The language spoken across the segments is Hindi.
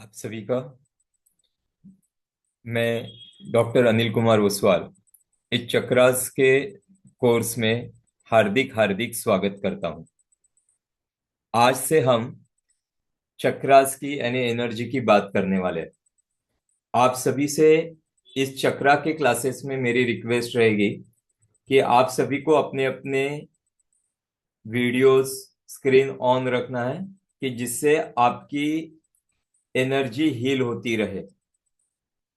आप सभी का मैं डॉक्टर अनिल कुमार ओसवाल इस चक्रास के कोर्स में हार्दिक हार्दिक स्वागत करता हूं। आज से हम चक्रास की यानी एनर्जी की बात करने वाले हैं। आप सभी से इस चक्रा के क्लासेस में मेरी रिक्वेस्ट रहेगी कि आप सभी को अपने अपने वीडियोस स्क्रीन ऑन रखना है कि जिससे आपकी एनर्जी हील होती रहे,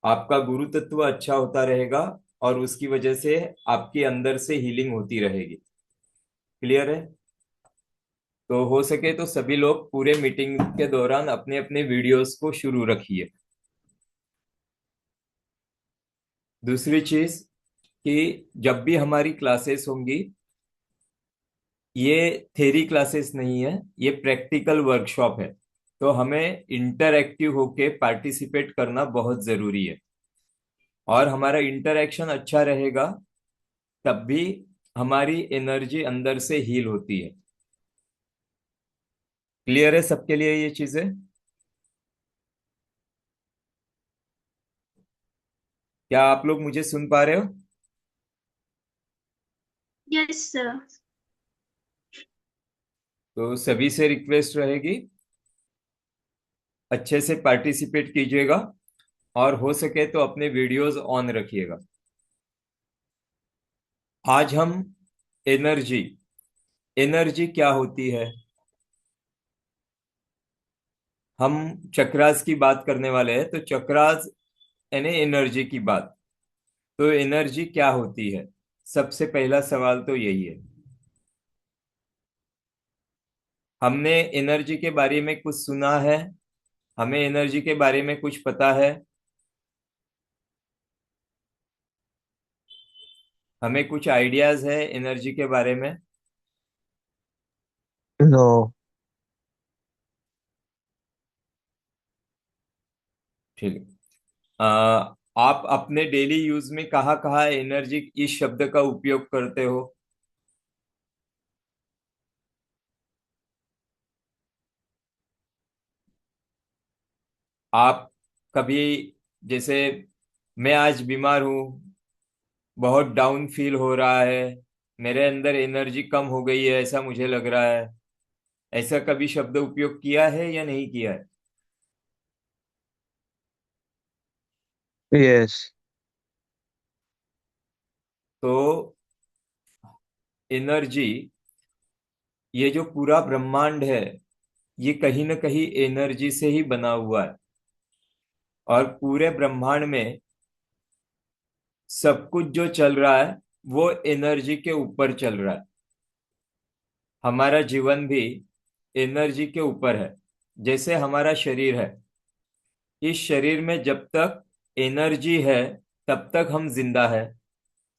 आपका गुरु तत्व अच्छा होता रहेगा और उसकी वजह से आपके अंदर से हीलिंग होती रहेगी। क्लियर है? तो हो सके तो सभी लोग पूरे मीटिंग के दौरान अपने अपने वीडियोस को शुरू रखिए। दूसरी चीज कि जब भी हमारी क्लासेस होंगी, ये थेरी क्लासेस नहीं है, ये प्रैक्टिकल वर्कशॉप है। तो हमें इंटरएक्टिव होके पार्टिसिपेट करना बहुत जरूरी है और हमारा इंटरएक्शन अच्छा रहेगा तब भी हमारी एनर्जी अंदर से हील होती है। क्लियर है सबके लिए ये चीजें? क्या आप लोग मुझे सुन पा रहे हो? Yes sir. तो सभी से रिक्वेस्ट रहेगी, अच्छे से पार्टिसिपेट कीजिएगा और हो सके तो अपने वीडियोस ऑन रखिएगा। आज हम एनर्जी एनर्जी क्या होती है, हम चक्रास की बात करने वाले हैं। तो चक्रास यानी एनर्जी की बात। तो एनर्जी क्या होती है, सबसे पहला सवाल तो यही है। हमने एनर्जी के बारे में कुछ सुना है? हमें एनर्जी के बारे में कुछ पता है? हमें कुछ आइडियाज है एनर्जी के बारे में? नो। ठीक है। आप अपने डेली यूज में कहाँ कहाँ एनर्जी इस शब्द का उपयोग करते हो? आप कभी, जैसे मैं आज बीमार हूँ, बहुत डाउन फील हो रहा है, मेरे अंदर एनर्जी कम हो गई है ऐसा मुझे लग रहा है, ऐसा कभी शब्द उपयोग किया है या नहीं किया है? यस। तो एनर्जी, ये जो पूरा ब्रह्मांड है, ये कहीं ना कहीं एनर्जी से ही बना हुआ है और पूरे ब्रह्मांड में सब कुछ जो चल रहा है वो एनर्जी के ऊपर चल रहा है। हमारा जीवन भी एनर्जी के ऊपर है। जैसे हमारा शरीर है, इस शरीर में जब तक एनर्जी है तब तक हम जिंदा है।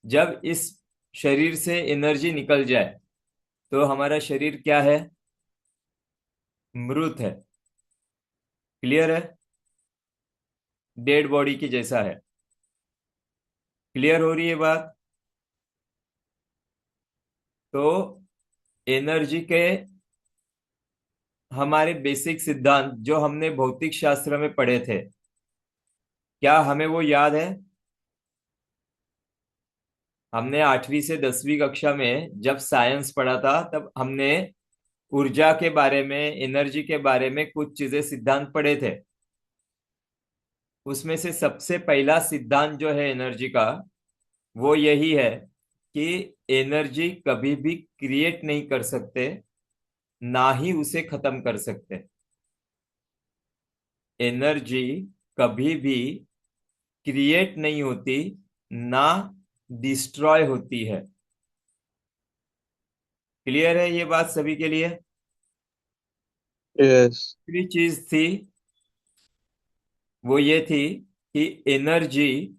जब इस शरीर से एनर्जी निकल जाए तो हमारा शरीर क्या है? मृत है। क्लियर है? डेड बॉडी की जैसा है। क्लियर हो रही है बात? तो एनर्जी के हमारे बेसिक सिद्धांत जो हमने भौतिक शास्त्र में पढ़े थे, क्या हमें वो याद है? हमने 8वीं से 10वीं कक्षा में जब साइंस पढ़ा था तब हमने ऊर्जा के बारे में, एनर्जी के बारे में कुछ चीजें, सिद्धांत पढ़े थे। उसमें से सबसे पहला सिद्धांत जो है एनर्जी का, वो यही है कि एनर्जी कभी भी क्रिएट नहीं कर सकते, ना ही उसे खत्म कर सकते। एनर्जी कभी भी क्रिएट नहीं होती, ना डिस्ट्रॉय होती है। क्लियर है ये बात सभी के लिए? यस। दूसरी चीज थी, वो ये थी कि एनर्जी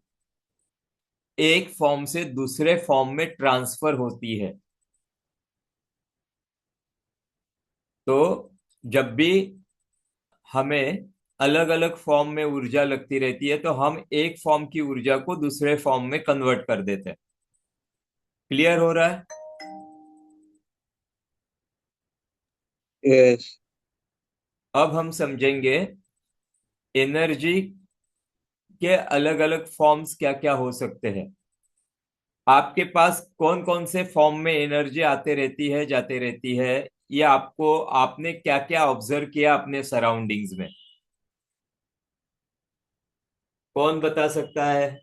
एक फॉर्म से दूसरे फॉर्म में ट्रांसफर होती है। तो जब भी हमें अलग अलग फॉर्म में ऊर्जा लगती रहती है तो हम एक फॉर्म की ऊर्जा को दूसरे फॉर्म में कन्वर्ट कर देते हैं। क्लियर हो रहा है? यस। अब हम समझेंगे एनर्जी के अलग अलग फॉर्म्स क्या क्या हो सकते हैं? आपके पास कौन कौन से फॉर्म में एनर्जी आते रहती है जाते रहती है? ये आपको, आपने क्या क्या ऑब्जर्व किया अपने सराउंडिंग्स में? कौन बता सकता है?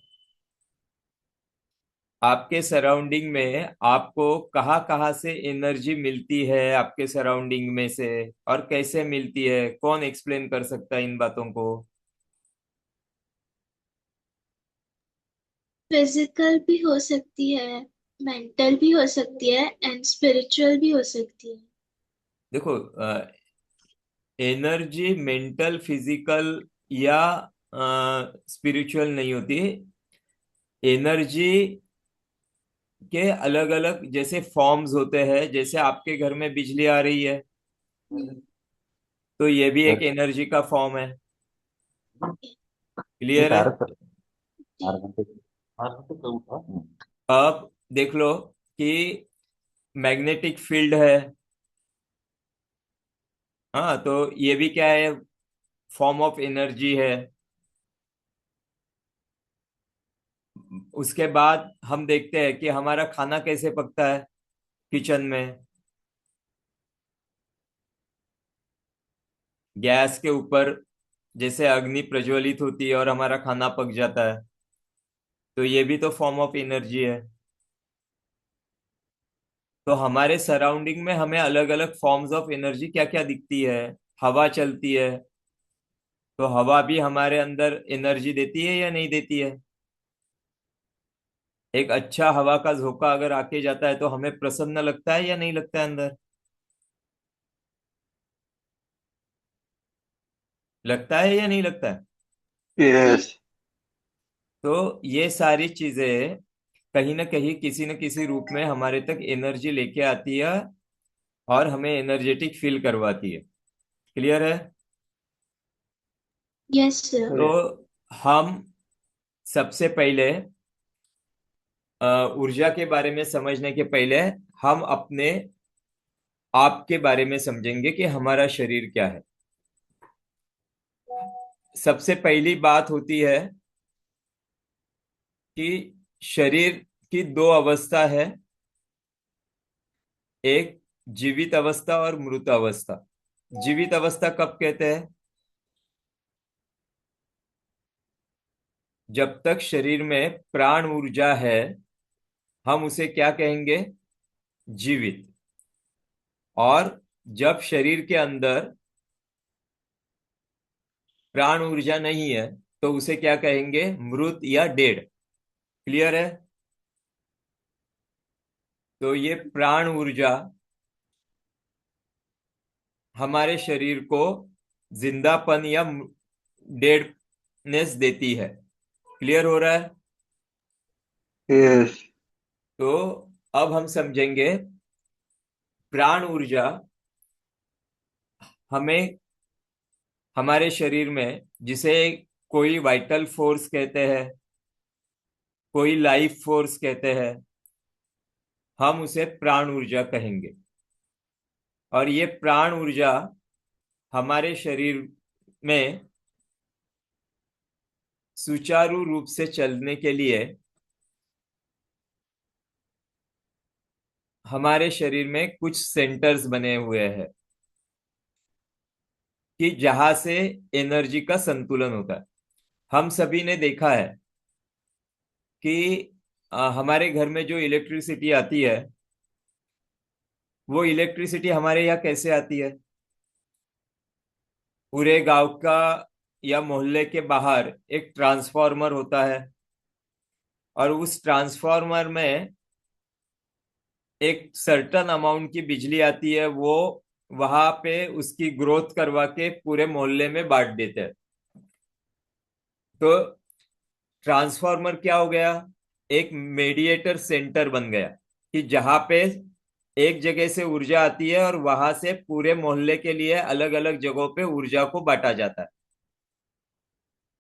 आपके सराउंडिंग में आपको कहाँ कहाँ से एनर्जी मिलती है आपके सराउंडिंग में से, और कैसे मिलती है? कौन एक्सप्लेन कर सकता है इन बातों को? फिजिकल भी हो सकती है, मेंटल भी हो सकती है एंड स्पिरिचुअल भी हो सकती है। देखो, एनर्जी मेंटल, फिजिकल या स्पिरिचुअल नहीं होती। एनर्जी के अलग अलग जैसे फॉर्म्स होते हैं, जैसे आपके घर में बिजली आ रही है, हम्म। तो ये भी एक सर, एनर्जी का फॉर्म है। ये क्लियर है? तार सर, जी। 8 घंटे, 8 घंटे कब उठा? अब देख लो कि मैग्नेटिक फील्ड है। हाँ, तो ये भी क्या है? फॉर्म ऑफ एनर्जी है। उसके बाद हम देखते हैं कि हमारा खाना कैसे पकता है किचन में। गैस के ऊपर जैसे अग्नि प्रज्वलित होती है और हमारा खाना पक जाता है, तो ये भी तो फॉर्म ऑफ एनर्जी है। तो हमारे सराउंडिंग में हमें अलग अलग फॉर्म्स ऑफ एनर्जी क्या क्या दिखती है? हवा चलती है, तो हवा भी हमारे अंदर एनर्जी देती है या नहीं देती है? एक अच्छा हवा का झोंका अगर आके जाता है तो हमें प्रसन्न लगता है या नहीं लगता है अंदर? लगता है या नहीं लगता है? जी। यस। तो ये सारी चीजें कहीं ना कहीं किसी न किसी रूप में हमारे तक एनर्जी लेके आती है और हमें एनर्जेटिक फील करवाती है। क्लियर है? Yes sir. तो हम सबसे पहले ऊर्जा के बारे में समझने के पहले हम अपने आप के बारे में समझेंगे कि हमारा शरीर क्या है। सबसे पहली बात होती है कि शरीर की दो अवस्था है, एक जीवित अवस्था और मृत अवस्था। जीवित अवस्था कब कहते हैं? जब तक शरीर में प्राण ऊर्जा है, हम उसे क्या कहेंगे? जीवित। और जब शरीर के अंदर प्राण ऊर्जा नहीं है, तो उसे क्या कहेंगे? मृत या डेड। क्लियर है? तो ये प्राण ऊर्जा हमारे शरीर को जिंदापन या डेडनेस देती है। क्लियर हो रहा है? यस। तो अब हम समझेंगे प्राण ऊर्जा हमें हमारे शरीर में, जिसे कोई वाइटल फोर्स कहते हैं, कोई लाइफ फोर्स कहते हैं, हम उसे प्राण ऊर्जा कहेंगे। और ये प्राण ऊर्जा हमारे शरीर में सुचारू रूप से चलने के लिए हमारे शरीर में कुछ सेंटर्स बने हुए हैं कि जहां से एनर्जी का संतुलन होता है। हम सभी ने देखा है कि हमारे घर में जो इलेक्ट्रिसिटी आती है, वो इलेक्ट्रिसिटी हमारे यहाँ कैसे आती है? पूरे गांव का या मोहल्ले के बाहर एक ट्रांसफार्मर होता है, और उस ट्रांसफार्मर में एक सर्टन अमाउंट की बिजली आती है। वो वहां पे उसकी ग्रोथ करवा के पूरे मोहल्ले में बांट देते हैं। तो ट्रांसफार्मर क्या हो गया? एक मीडिएटर सेंटर बन गया कि जहां पे एक जगह से ऊर्जा आती है और वहां से पूरे मोहल्ले के लिए अलग अलग जगहों पे ऊर्जा को बांटा जाता है।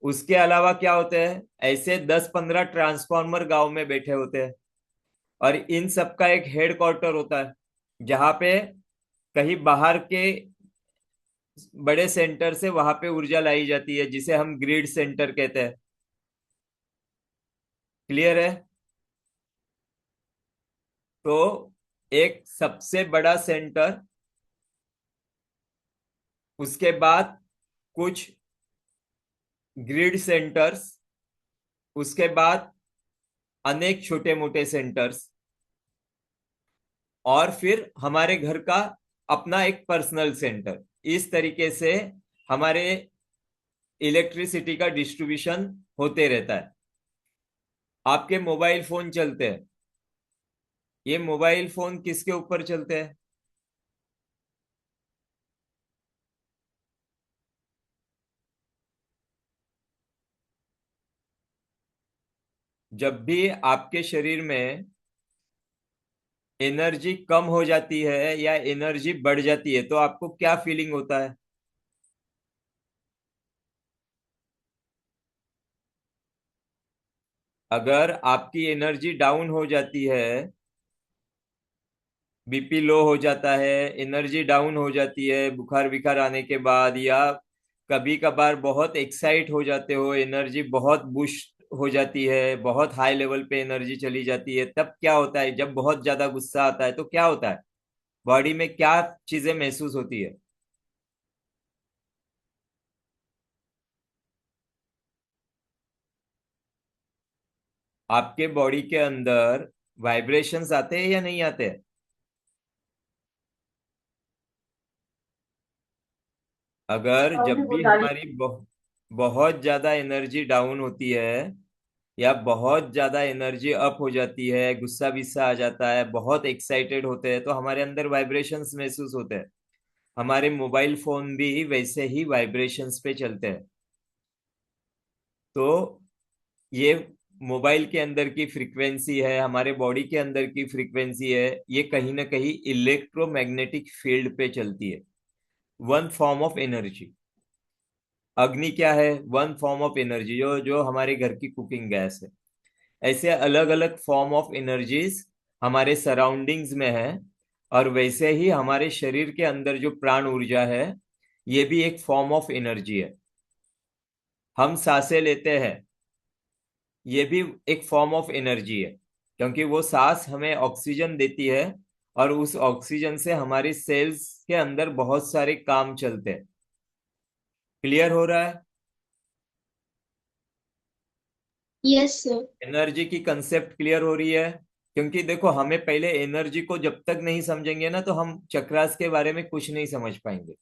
उसके अलावा क्या होते हैं? ऐसे 10-15 ट्रांसफार्मर गांव में बैठे होते हैं, और इन सब का एक हेड क्वार्टर होता है, जहां पे कहीं बाहर के बड़े सेंटर से वहां पे ऊर्जा लाई जाती है, जिसे हम ग्रिड सेंटर कहते हैं। क्लियर है? तो एक सबसे बड़ा सेंटर, उसके बाद कुछ ग्रिड सेंटर्स, उसके बाद अनेक छोटे मोटे सेंटर्स, और फिर हमारे घर का अपना एक पर्सनल सेंटर। इस तरीके से हमारे इलेक्ट्रिसिटी का डिस्ट्रीब्यूशन होते रहता है। आपके मोबाइल फोन चलते हैं, ये मोबाइल फोन किसके ऊपर चलते हैं? जब भी आपके शरीर में एनर्जी कम हो जाती है या एनर्जी बढ़ जाती है, तो आपको क्या फीलिंग होता है? अगर आपकी एनर्जी डाउन हो जाती है, बीपी लो हो जाता है, एनर्जी डाउन हो जाती है बुखार विखार आने के बाद, या कभी कभार बहुत एक्साइट हो जाते हो, एनर्जी बहुत बूस्ट हो जाती है, बहुत हाई लेवल पे एनर्जी चली जाती है, तब क्या होता है? जब बहुत ज्यादा गुस्सा आता है तो क्या होता है? बॉडी में क्या चीजें महसूस होती है? आपके बॉडी के अंदर वाइब्रेशंस आते हैं या नहीं आते? अगर जब भी हमारी बहुत ज्यादा एनर्जी डाउन होती है या बहुत ज्यादा एनर्जी अप हो जाती है, गुस्सा विस्सा आ जाता है, बहुत एक्साइटेड होते हैं, तो हमारे अंदर वाइब्रेशंस महसूस होते हैं। हमारे मोबाइल फोन भी वैसे ही वाइब्रेशंस पे चलते हैं। तो ये मोबाइल के अंदर की फ्रीक्वेंसी है, हमारे बॉडी के अंदर की फ्रीक्वेंसी है, ये कहीं ना कहीं इलेक्ट्रोमैग्नेटिक फील्ड पे चलती है। One form of energy. अग्नि क्या है? वन फॉर्म ऑफ एनर्जी, जो जो हमारे घर की कुकिंग गैस है। ऐसे अलग अलग फॉर्म ऑफ एनर्जीज हमारे सराउंडिंग्स में है। और वैसे ही हमारे शरीर के अंदर जो प्राण ऊर्जा है, ये भी एक फॉर्म ऑफ एनर्जी है। हम सांसें लेते हैं, ये भी एक फॉर्म ऑफ एनर्जी है, क्योंकि वो सांस हमें ऑक्सीजन देती है, और उस ऑक्सीजन से हमारी सेल्स के अंदर बहुत सारे काम चलते हैं। क्लियर हो रहा है? Yes sir. एनर्जी की कंसेप्ट क्लियर हो रही है? क्योंकि देखो, हमें पहले एनर्जी को जब तक नहीं समझेंगे ना, तो हम चक्रास के बारे में कुछ नहीं समझ पाएंगे।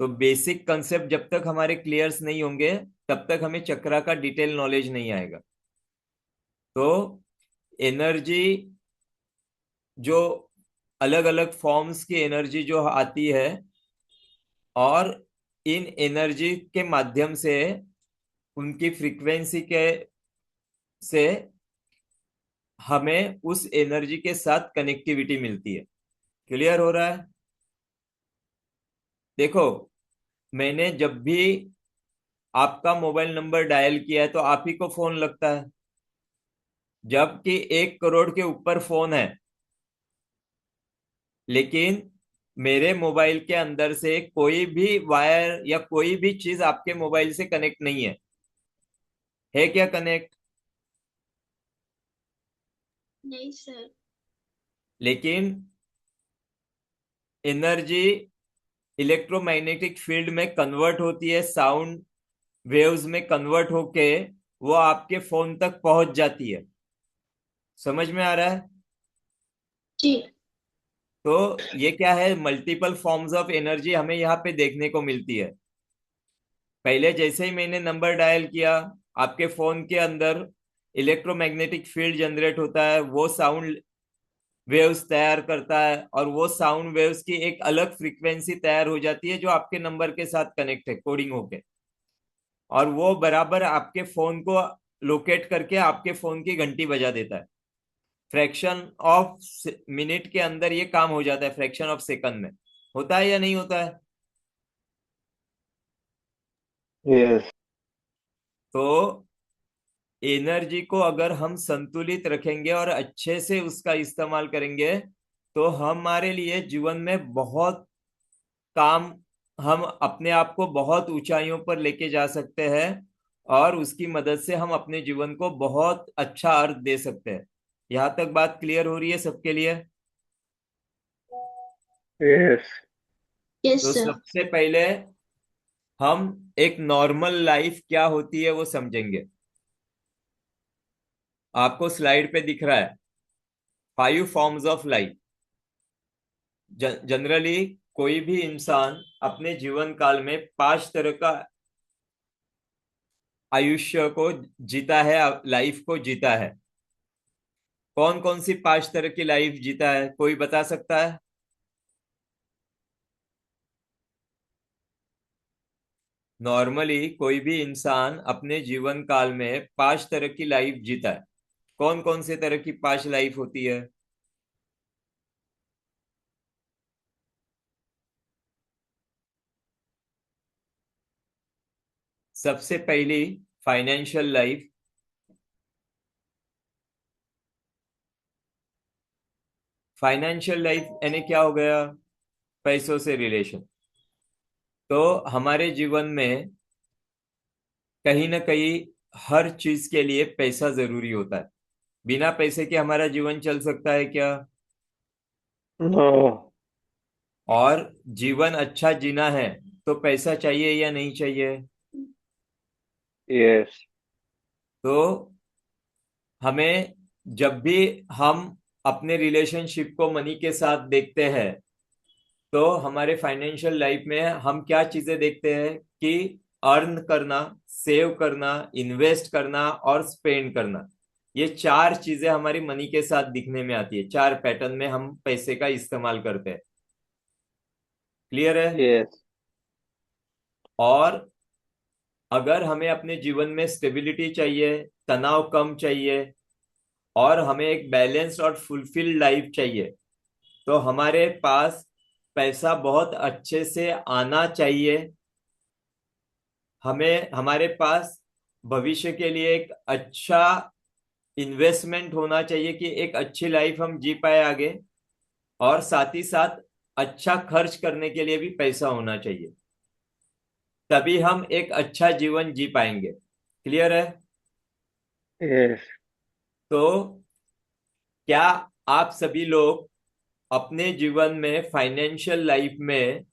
तो बेसिक कंसेप्ट जब तक हमारे क्लियर्स नहीं होंगे, तब तक हमें चक्रा का डिटेल नॉलेज नहीं आएगा। तो एनर्जी, जो अलग अलग फॉर्म्स की एनर्जी जो आती है, और इन एनर्जी के माध्यम से, उनकी फ्रीक्वेंसी के से हमें उस एनर्जी के साथ कनेक्टिविटी मिलती है। क्लियर हो रहा है? देखो, मैंने जब भी आपका मोबाइल नंबर डायल किया है, तो आप ही को फोन लगता है, जबकि 1 करोड़ के ऊपर फोन है। लेकिन मेरे मोबाइल के अंदर से कोई भी वायर या कोई भी चीज आपके मोबाइल से कनेक्ट नहीं है क्या कनेक्ट? नहीं सर। लेकिन एनर्जी इलेक्ट्रोमैग्नेटिक फील्ड में कन्वर्ट होती है, साउंड वेव्स में कन्वर्ट होके वो आपके फोन तक पहुंच जाती है। समझ में आ रहा है? जी। तो ये क्या है? मल्टीपल फॉर्म्स ऑफ एनर्जी हमें यहाँ पे देखने को मिलती है। पहले जैसे ही मैंने नंबर डायल किया, आपके फोन के अंदर इलेक्ट्रोमैग्नेटिक फील्ड जनरेट होता है, वो साउंड वेव्स तैयार करता है, और वो साउंड वेव्स की एक अलग फ्रीक्वेंसी तैयार हो जाती है, जो आपके नंबर के साथ कनेक्ट है कोडिंग होके। और वो बराबर आपके फोन को लोकेट करके आपके फोन की घंटी बजा देता है। फ्रैक्शन ऑफ मिनट के अंदर ये काम हो जाता है, फ्रैक्शन ऑफ सेकंड में। होता है या नहीं होता है? यस। तो एनर्जी को अगर हम संतुलित रखेंगे और अच्छे से उसका इस्तेमाल करेंगे, तो हमारे लिए जीवन में बहुत काम हम अपने आप को बहुत ऊंचाइयों पर लेके जा सकते हैं, और उसकी मदद से हम अपने जीवन को बहुत अच्छा अर्थ दे सकते हैं। यहां तक बात क्लियर हो रही है सबके लिए? यस। यस तो सर। सबसे पहले हम एक नॉर्मल लाइफ क्या होती है वो समझेंगे। आपको स्लाइड पे दिख रहा है 5 फॉर्म्स ऑफ लाइफ। जनरली कोई भी इंसान अपने जीवन काल में 5 तरह का आयुष्य को जीता है, लाइफ को जीता है। कौन कौन सी 5 तरह की लाइफ जीता है, कोई बता सकता है? नॉर्मली कोई भी इंसान अपने जीवन काल में 5 तरह की लाइफ जीता है। कौन कौन से तरह की 5 लाइफ होती है? सबसे पहली, फाइनेंशियल लाइफ। फाइनेंशियल लाइफ यानी क्या हो गया? पैसों से रिलेशन। तो हमारे जीवन में कहीं ना कहीं हर चीज के लिए पैसा जरूरी होता है। बिना पैसे के हमारा जीवन चल सकता है क्या? नो। और जीवन अच्छा जीना है तो पैसा चाहिए या नहीं चाहिए? यस। तो हमें जब भी हम अपने रिलेशनशिप को मनी के साथ देखते हैं, तो हमारे फाइनेंशियल लाइफ में हम क्या चीजें देखते हैं कि अर्न करना, सेव करना, इन्वेस्ट करना और स्पेंड करना। ये 4 चीजें हमारी मनी के साथ दिखने में आती है। 4 पैटर्न में हम पैसे का इस्तेमाल करते हैं। क्लियर है? यस। और अगर हमें अपने जीवन में स्टेबिलिटी चाहिए, तनाव कम चाहिए, और हमें एक बैलेंस्ड और फुलफिल्ड लाइफ चाहिए, तो हमारे पास पैसा बहुत अच्छे से आना चाहिए। हमें हमारे पास भविष्य के लिए एक अच्छा इन्वेस्टमेंट होना चाहिए कि एक अच्छी लाइफ हम जी पाए आगे। और साथ ही साथ अच्छा खर्च करने के लिए भी पैसा होना चाहिए, तभी हम एक अच्छा जीवन जी पाएंगे। क्लियर है? यस। तो क्या आप सभी लोग अपने जीवन में फाइनेंशियल लाइफ में,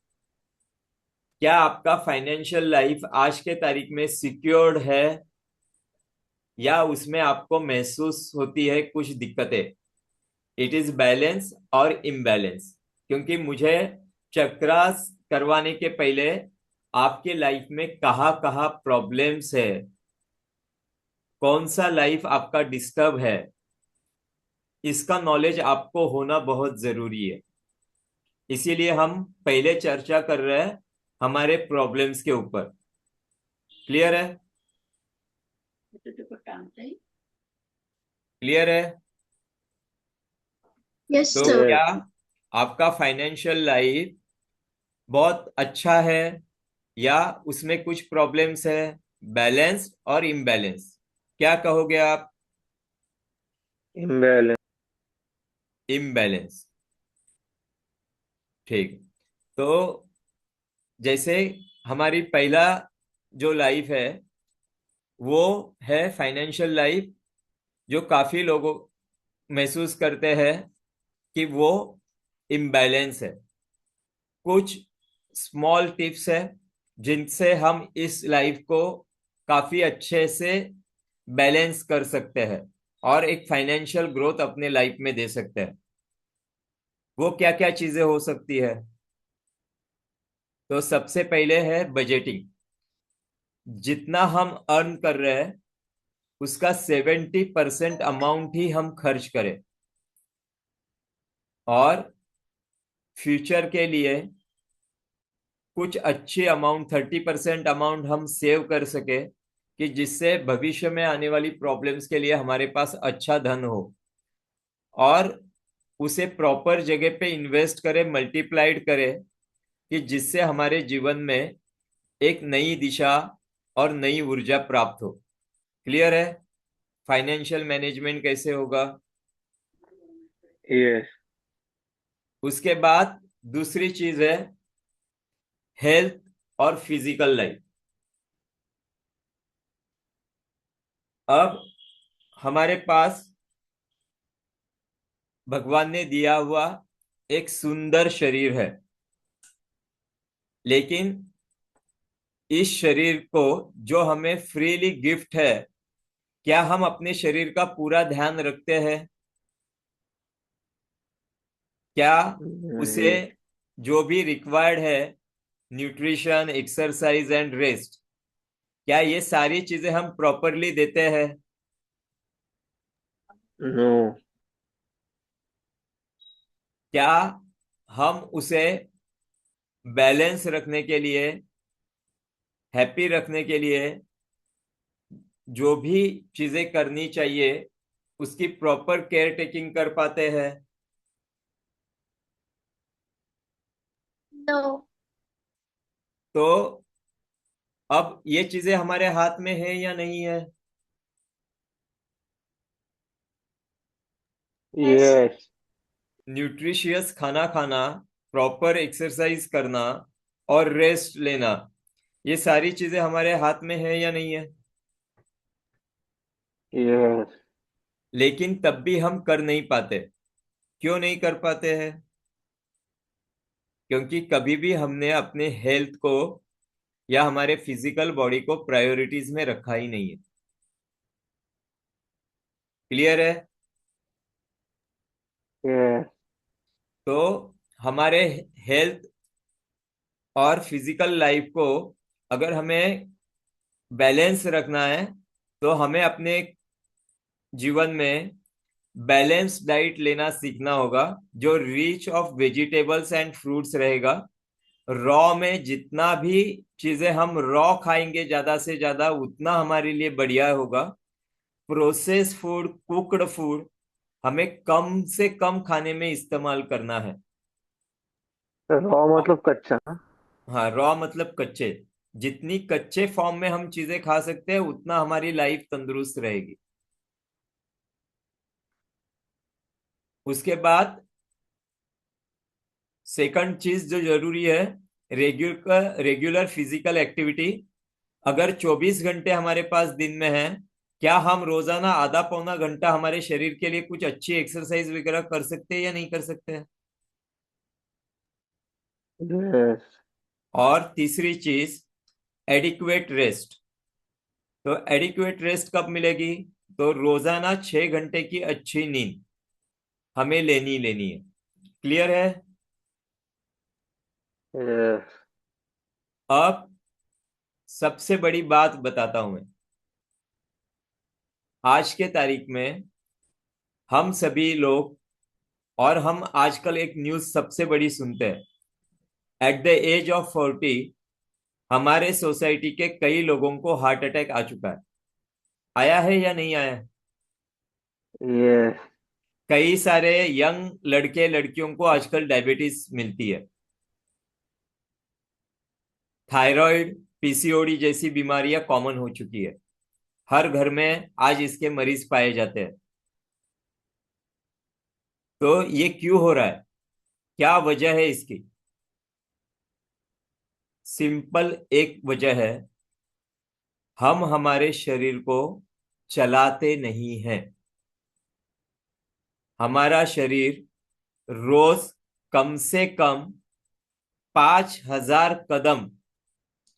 क्या आपका फाइनेंशियल लाइफ आज के तारीख में सिक्योर्ड है, या उसमें आपको महसूस होती है कुछ दिक्कतें? इट इज बैलेंस और इम्बैलेंस। क्योंकि मुझे चक्रास करवाने के पहले आपके लाइफ में कहाँ कहाँ प्रॉब्लम्स है, कौन सा लाइफ आपका डिस्टर्ब है, इसका नॉलेज आपको होना बहुत जरूरी है। इसीलिए हम पहले चर्चा कर रहे हैं हमारे प्रॉब्लम्स के ऊपर। क्लियर है? क्लियर है? यस तो सर। यस। क्या आपका फाइनेंशियल लाइफ बहुत अच्छा है, या उसमें कुछ प्रॉब्लम्स है, बैलेंस और इम्बैलेंस? क्या कहोगे आप? इम्बैलेंस। इम्बैलेंस। ठीक। तो जैसे हमारी पहला जो लाइफ है वो है फाइनेंशियल लाइफ, जो काफी लोगों महसूस करते हैं कि वो इम्बैलेंस है। कुछ स्मॉल टिप्स है जिनसे हम इस लाइफ को काफी अच्छे से बैलेंस कर सकते हैं और एक फाइनेंशियल ग्रोथ अपने लाइफ में दे सकते हैं। वो क्या क्या चीजें हो सकती है? तो सबसे पहले है बजटिंग। जितना हम अर्न कर रहे हैं उसका 70% अमाउंट ही हम खर्च करें, और फ्यूचर के लिए कुछ अच्छे अमाउंट, 30% अमाउंट हम सेव कर सके, कि जिससे भविष्य में आने वाली प्रॉब्लम्स के लिए हमारे पास अच्छा धन हो, और उसे प्रॉपर जगह पे इन्वेस्ट करें, मल्टीप्लाइड करें, कि जिससे हमारे जीवन में एक नई दिशा और नई ऊर्जा प्राप्त हो। क्लियर है? फाइनेंशियल मैनेजमेंट कैसे होगा? यस। उसके बाद दूसरी चीज है हेल्थ और फिजिकल लाइफ। अब हमारे पास भगवान ने दिया हुआ एक सुंदर शरीर है, लेकिन इस शरीर को जो हमें फ्रीली गिफ्ट है, क्या हम अपने शरीर का पूरा ध्यान रखते हैं? क्या उसे नहीं। जो भी रिक्वायर्ड है, न्यूट्रिशन, एक्सरसाइज एंड रेस्ट, क्या ये सारी चीजें हम प्रॉपरली देते हैं? नो। क्या हम उसे बैलेंस रखने के लिए, हैप्पी रखने के लिए जो भी चीजें करनी चाहिए, उसकी प्रॉपर केयर टेकिंग कर पाते हैं? नो। तो अब ये चीजें हमारे हाथ में है या नहीं है? यस। यस। न्यूट्रिशियस खाना खाना, प्रॉपर एक्सरसाइज करना और रेस्ट लेना, ये सारी चीजें हमारे हाथ में है या नहीं है? यस। लेकिन तब भी हम कर नहीं पाते। क्यों नहीं कर पाते हैं? क्योंकि कभी भी हमने अपने हेल्थ को या हमारे फिजिकल बॉडी को प्रायोरिटीज में रखा ही नहीं है। क्लियर है? यस। तो हमारे हेल्थ और फिजिकल लाइफ को अगर हमें बैलेंस रखना है, तो हमें अपने जीवन में बैलेंस डाइट लेना सीखना होगा, जो rich of vegetables and fruits रहेगा। रॉ में जितना भी चीजें हम रॉ खाएंगे ज्यादा से ज्यादा, उतना हमारे लिए बढ़िया होगा। प्रोसेस फूड, कुकड फूड हमें कम से कम खाने में इस्तेमाल करना है। रॉ मतलब कच्चा ना? हाँ, रॉ मतलब कच्चे। जितनी कच्चे फॉर्म में हम चीजें खा सकते हैं, उतना हमारी लाइफ तंदुरुस्त रहेगी। उसके बाद सेकंड चीज जो जरूरी है, रेगुलर फिजिकल एक्टिविटी। अगर 24 घंटे हमारे पास दिन में है, क्या हम रोजाना आधा पौना घंटा हमारे शरीर के लिए कुछ अच्छी एक्सरसाइज वगैरह कर सकते हैं या नहीं कर सकते हैं? यस। और तीसरी चीज, एडिक्वेट रेस्ट। तो एडिक्वेट रेस्ट कब मिलेगी? तो रोजाना 6 घंटे की अच्छी नींद हमें लेनी लेनी है। क्लियर है? यस। अब सबसे बड़ी बात बताता हूं मैं। आज के तारीख में हम सभी लोग, और हम आजकल एक न्यूज सबसे बड़ी सुनते हैं, एट द एज ऑफ 40 हमारे सोसाइटी के कई लोगों को हार्ट अटैक आ चुका है। आया है या नहीं आया है? यस। कई सारे यंग लड़के लड़कियों को आजकल डायबिटीज मिलती है। थायराइड, पीसीओडी जैसी बीमारियां कॉमन हो चुकी है। हर घर में आज इसके मरीज पाए जाते हैं। तो ये क्यों हो रहा है? क्या वजह है इसकी? सिंपल एक वजह है, हम हमारे शरीर को चलाते नहीं हैं। हमारा शरीर रोज कम से कम 5,000 कदम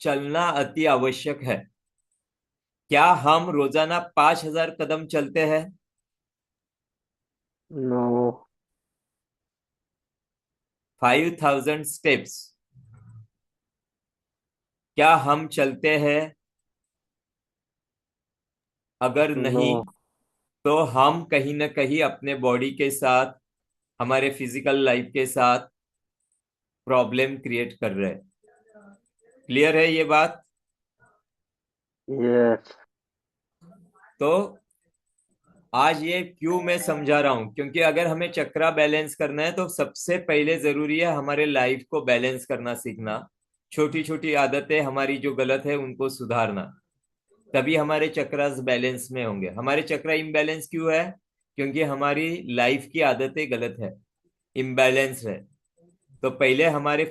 चलना अति आवश्यक है। क्या हम रोजाना 5,000 कदम चलते हैं? नो। 5,000 स्टेप्स क्या हम चलते हैं? अगर नो। नहीं, तो हम कहीं ना कहीं अपने बॉडी के साथ, हमारे फिजिकल लाइफ के साथ प्रॉब्लम क्रिएट कर रहे हैं। क्लियर है ये बात? यस। तो आज ये क्यों मैं समझा रहा हूं, क्योंकि अगर हमें चक्रा बैलेंस करना है, तो सबसे पहले जरूरी है हमारे लाइफ को बैलेंस करना सीखना। छोटी छोटी आदतें हमारी जो गलत है उनको सुधारना, तभी हमारे चक्रास बैलेंस में होंगे। हमारे चक्रा इम्बैलेंस क्यों है? क्योंकि हमारी लाइफ की आदतें गलत है, इम्बैलेंस है। तो पहले हमारे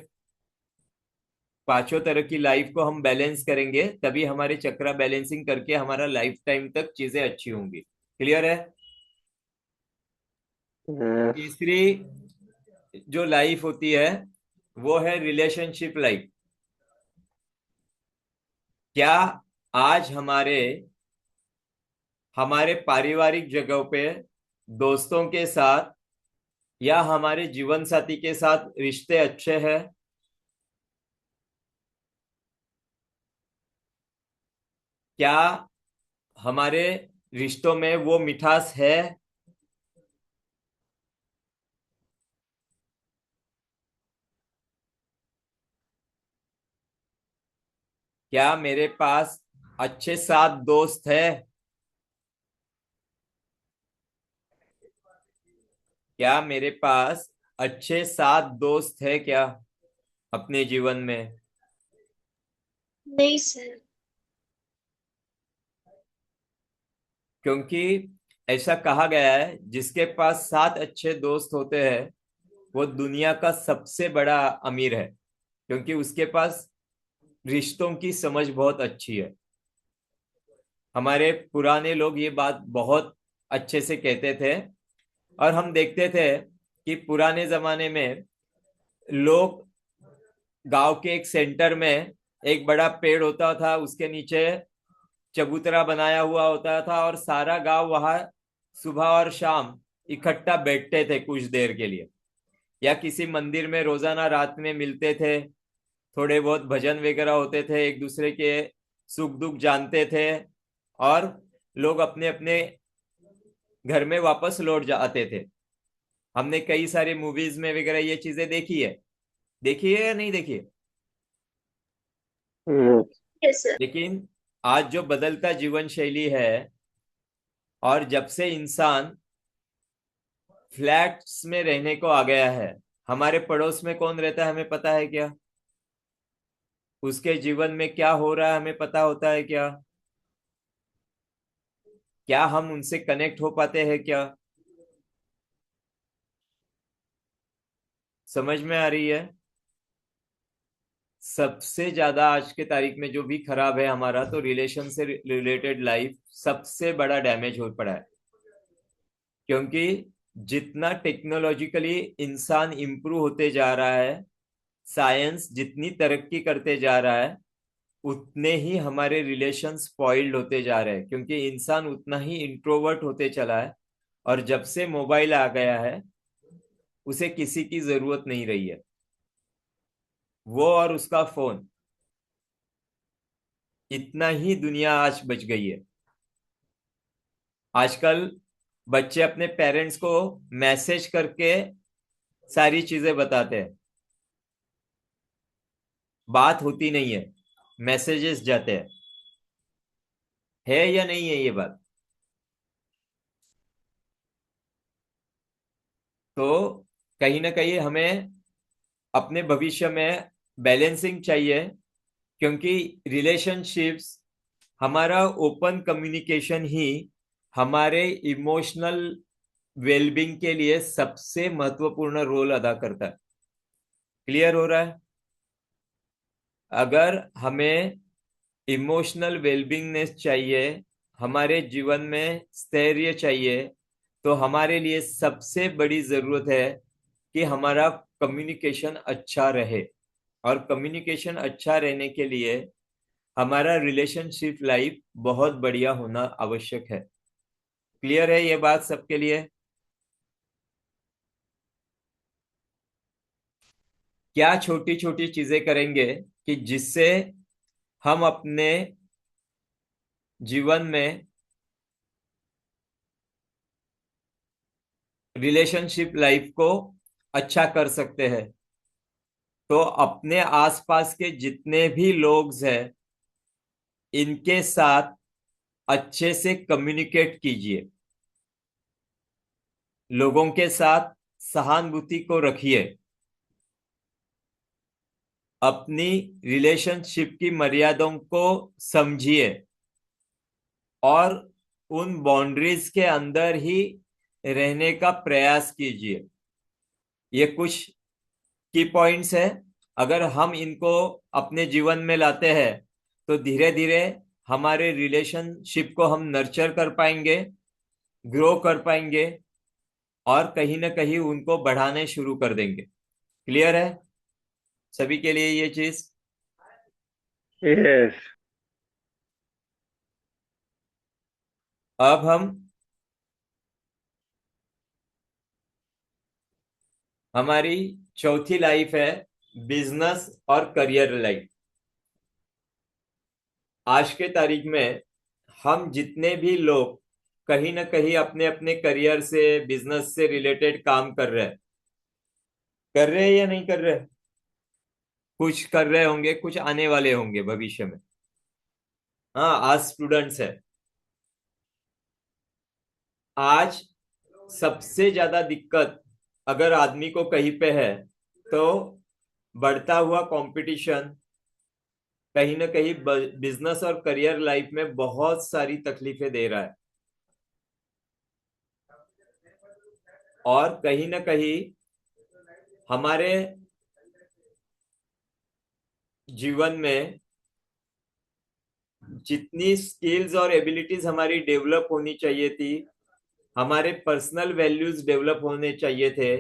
पांचों तरह की लाइफ को हम बैलेंस करेंगे, तभी हमारे चक्रा बैलेंसिंग करके हमारा लाइफ टाइम तक चीजें अच्छी होंगी। क्लियर है? यस। तीसरी जो लाइफ होती है वो है रिलेशनशिप लाइफ। क्या आज हमारे हमारे पारिवारिक जगहों पे दोस्तों के साथ या हमारे जीवन साथी के साथ रिश्ते अच्छे हैं? क्या हमारे रिश्तों में वो मिठास है? क्या मेरे पास अच्छे सात दोस्त है? क्या मेरे पास अच्छे सात दोस्त है क्या अपने जीवन में? नहीं सर। क्योंकि ऐसा कहा गया है जिसके पास सात अच्छे दोस्त होते हैं वो दुनिया का सबसे बड़ा अमीर है, क्योंकि उसके पास रिश्तों की समझ बहुत अच्छी है। हमारे पुराने लोग ये बात बहुत अच्छे से कहते थे, और हम देखते थे कि पुराने जमाने में लोग गांव के एक सेंटर में एक बड़ा पेड़ होता था, उसके नीचे चबूतरा बनाया हुआ होता था और सारा गांव वहां सुबह और शाम इकट्ठा बैठते थे कुछ देर के लिए, या किसी मंदिर में रोजाना रात में मिलते थे, थोड़े बहुत भजन वगैरह होते थे, एक दूसरे के सुख दुख जानते थे, और लोग अपने अपने घर में वापस लौट जाते थे। हमने कई सारे मूवीज में वगैरह ये चीजें देखी है या नहीं देखी है? यस। Yes sir. लेकिन आज जो बदलता जीवन शैली है, और जब से इंसान फ्लैट्स में रहने को आ गया है, हमारे पड़ोस में कौन रहता है हमें पता है क्या? उसके जीवन में क्या हो रहा है हमें पता होता है क्या? क्या हम उनसे कनेक्ट हो पाते हैं क्या? समझ में आ रही है? सबसे ज्यादा आज के तारीख में जो भी खराब है हमारा, तो रिलेशन से रिलेटेड लाइफ सबसे बड़ा डैमेज हो पड़ा है। क्योंकि जितना टेक्नोलॉजिकली इंसान इंप्रूव होते जा रहा है, साइंस जितनी तरक्की करते जा रहा है, उतने ही हमारे रिलेशन स्पॉइल्ड होते जा रहे हैं, क्योंकि इंसान उतना ही इंट्रोवर्ट होते चला है। और जब से मोबाइल आ गया है उसे किसी की जरूरत नहीं रही है, वो और उसका फोन, इतना ही दुनिया आज बच गई है। आजकल बच्चे अपने पेरेंट्स को मैसेज करके सारी चीजें बताते हैं, बात होती नहीं है, मैसेजेस जाते हैं। है या नहीं है ये बात? तो कहीं ना कहीं हमें अपने भविष्य में बैलेंसिंग चाहिए, क्योंकि रिलेशनशिप्स, हमारा ओपन कम्युनिकेशन ही हमारे इमोशनल वेलबींग के लिए सबसे महत्वपूर्ण रोल अदा करता है। क्लियर हो रहा है? अगर हमें इमोशनल वेलबींगनेस चाहिए, हमारे जीवन में स्थैर्य चाहिए, तो हमारे लिए सबसे बड़ी जरूरत है कि हमारा कम्युनिकेशन अच्छा रहे। और कम्युनिकेशन अच्छा रहने के लिए हमारा रिलेशनशिप लाइफ बहुत बढ़िया होना आवश्यक है। क्लियर है ये बात सबके लिए? क्या छोटी छोटी चीजें करेंगे कि जिससे हम अपने जीवन में रिलेशनशिप लाइफ को अच्छा कर सकते हैं? तो अपने आसपास के जितने भी लोग हैं इनके साथ अच्छे से कम्युनिकेट कीजिए, लोगों के साथ सहानुभूति को रखिए, अपनी रिलेशनशिप की मर्यादाओं को समझिए, और उन बाउंड्रीज के अंदर ही रहने का प्रयास कीजिए। ये कुछ की पॉइंट्स है। अगर हम इनको अपने जीवन में लाते हैं तो धीरे धीरे हमारे रिलेशनशिप को हम नर्चर कर पाएंगे, ग्रो कर पाएंगे, और कहीं ना कहीं उनको बढ़ाने शुरू कर देंगे। क्लियर है सभी के लिए ये चीज? यस। अब हम हमारी चौथी लाइफ है बिजनेस और करियर लाइफ। आज के तारीख में हम जितने भी लोग कहीं ना कहीं अपने अपने करियर से, बिजनेस से रिलेटेड काम कर रहे हैं या नहीं कर रहे? कुछ कर रहे होंगे, कुछ आने वाले होंगे भविष्य में। हाँ, आज स्टूडेंट्स है। आज सबसे ज्यादा दिक्कत अगर आदमी को कहीं पे है तो बढ़ता हुआ कंपटीशन कहीं ना कहीं बिजनेस और करियर लाइफ में बहुत सारी तकलीफें दे रहा है। और कहीं ना कहीं हमारे जीवन में जितनी स्किल्स और एबिलिटीज हमारी डेवलप होनी चाहिए थी, हमारे पर्सनल वैल्यूज डेवलप होने चाहिए थे,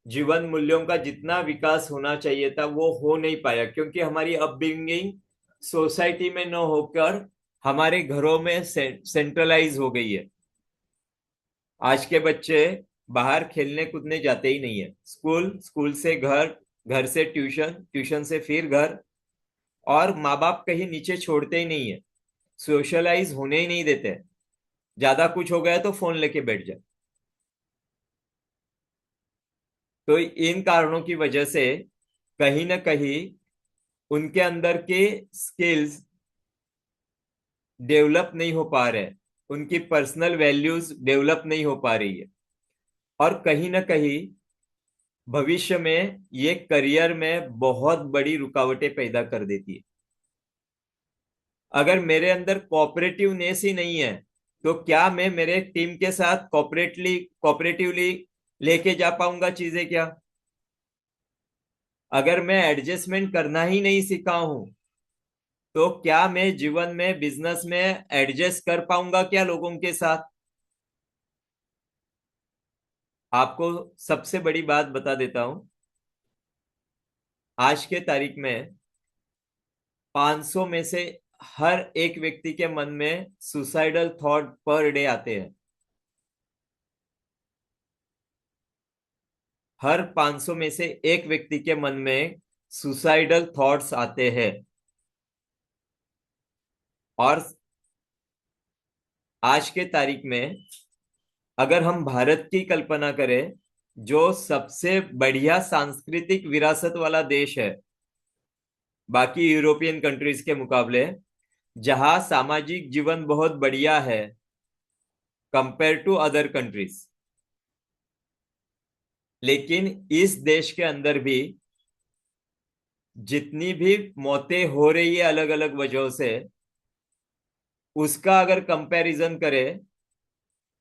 जीवन मूल्यों का जितना विकास होना चाहिए था वो हो नहीं पाया, क्योंकि हमारी अपब्रिंगिंग सोसाइटी में न होकर हमारे घरों में सेंट्रलाइज हो गई है। आज के बच्चे बाहर खेलने कूदने जाते ही नहीं है। स्कूल, स्कूल से घर, घर से ट्यूशन, ट्यूशन से फिर घर, और माँ बाप कहीं नीचे छोड़ते ही नहीं है, सोशलाइज होने ही नहीं देते। ज्यादा कुछ हो गया तो फोन लेके बैठ जाए। तो इन कारणों की वजह से कहीं ना कहीं उनके अंदर के स्किल्स डेवलप नहीं हो पा रहे, उनकी पर्सनल वैल्यूज डेवलप नहीं हो पा रही है, और कहीं ना कहीं भविष्य में ये करियर में बहुत बड़ी रुकावटें पैदा कर देती है। अगर मेरे अंदर कोऑपरेटिवनेस ही नहीं है तो क्या मैं मेरे टीम के साथ कोऑपरेटिवली लेके जा पाऊंगा चीजें क्या? अगर मैं एडजस्टमेंट करना ही नहीं सीखा हूं तो क्या मैं जीवन में, बिजनेस में एडजस्ट कर पाऊंगा क्या लोगों के साथ? आपको सबसे बड़ी बात बता देता हूं। आज के तारीख में 500 में से हर एक व्यक्ति के मन में सुसाइडल थॉट पर डे आते हैं। हर 500 में से एक व्यक्ति के मन में सुसाइडल थॉट्स आते हैं। और आज के तारीख में अगर हम भारत की कल्पना करें, जो सबसे बढ़िया सांस्कृतिक विरासत वाला देश है बाकी यूरोपियन कंट्रीज के मुकाबले, जहां सामाजिक जीवन बहुत बढ़िया है कंपेयर टू अदर कंट्रीज, लेकिन इस देश के अंदर भी जितनी भी मौतें हो रही है अलग अलग वजहों से, उसका अगर कंपैरिजन करें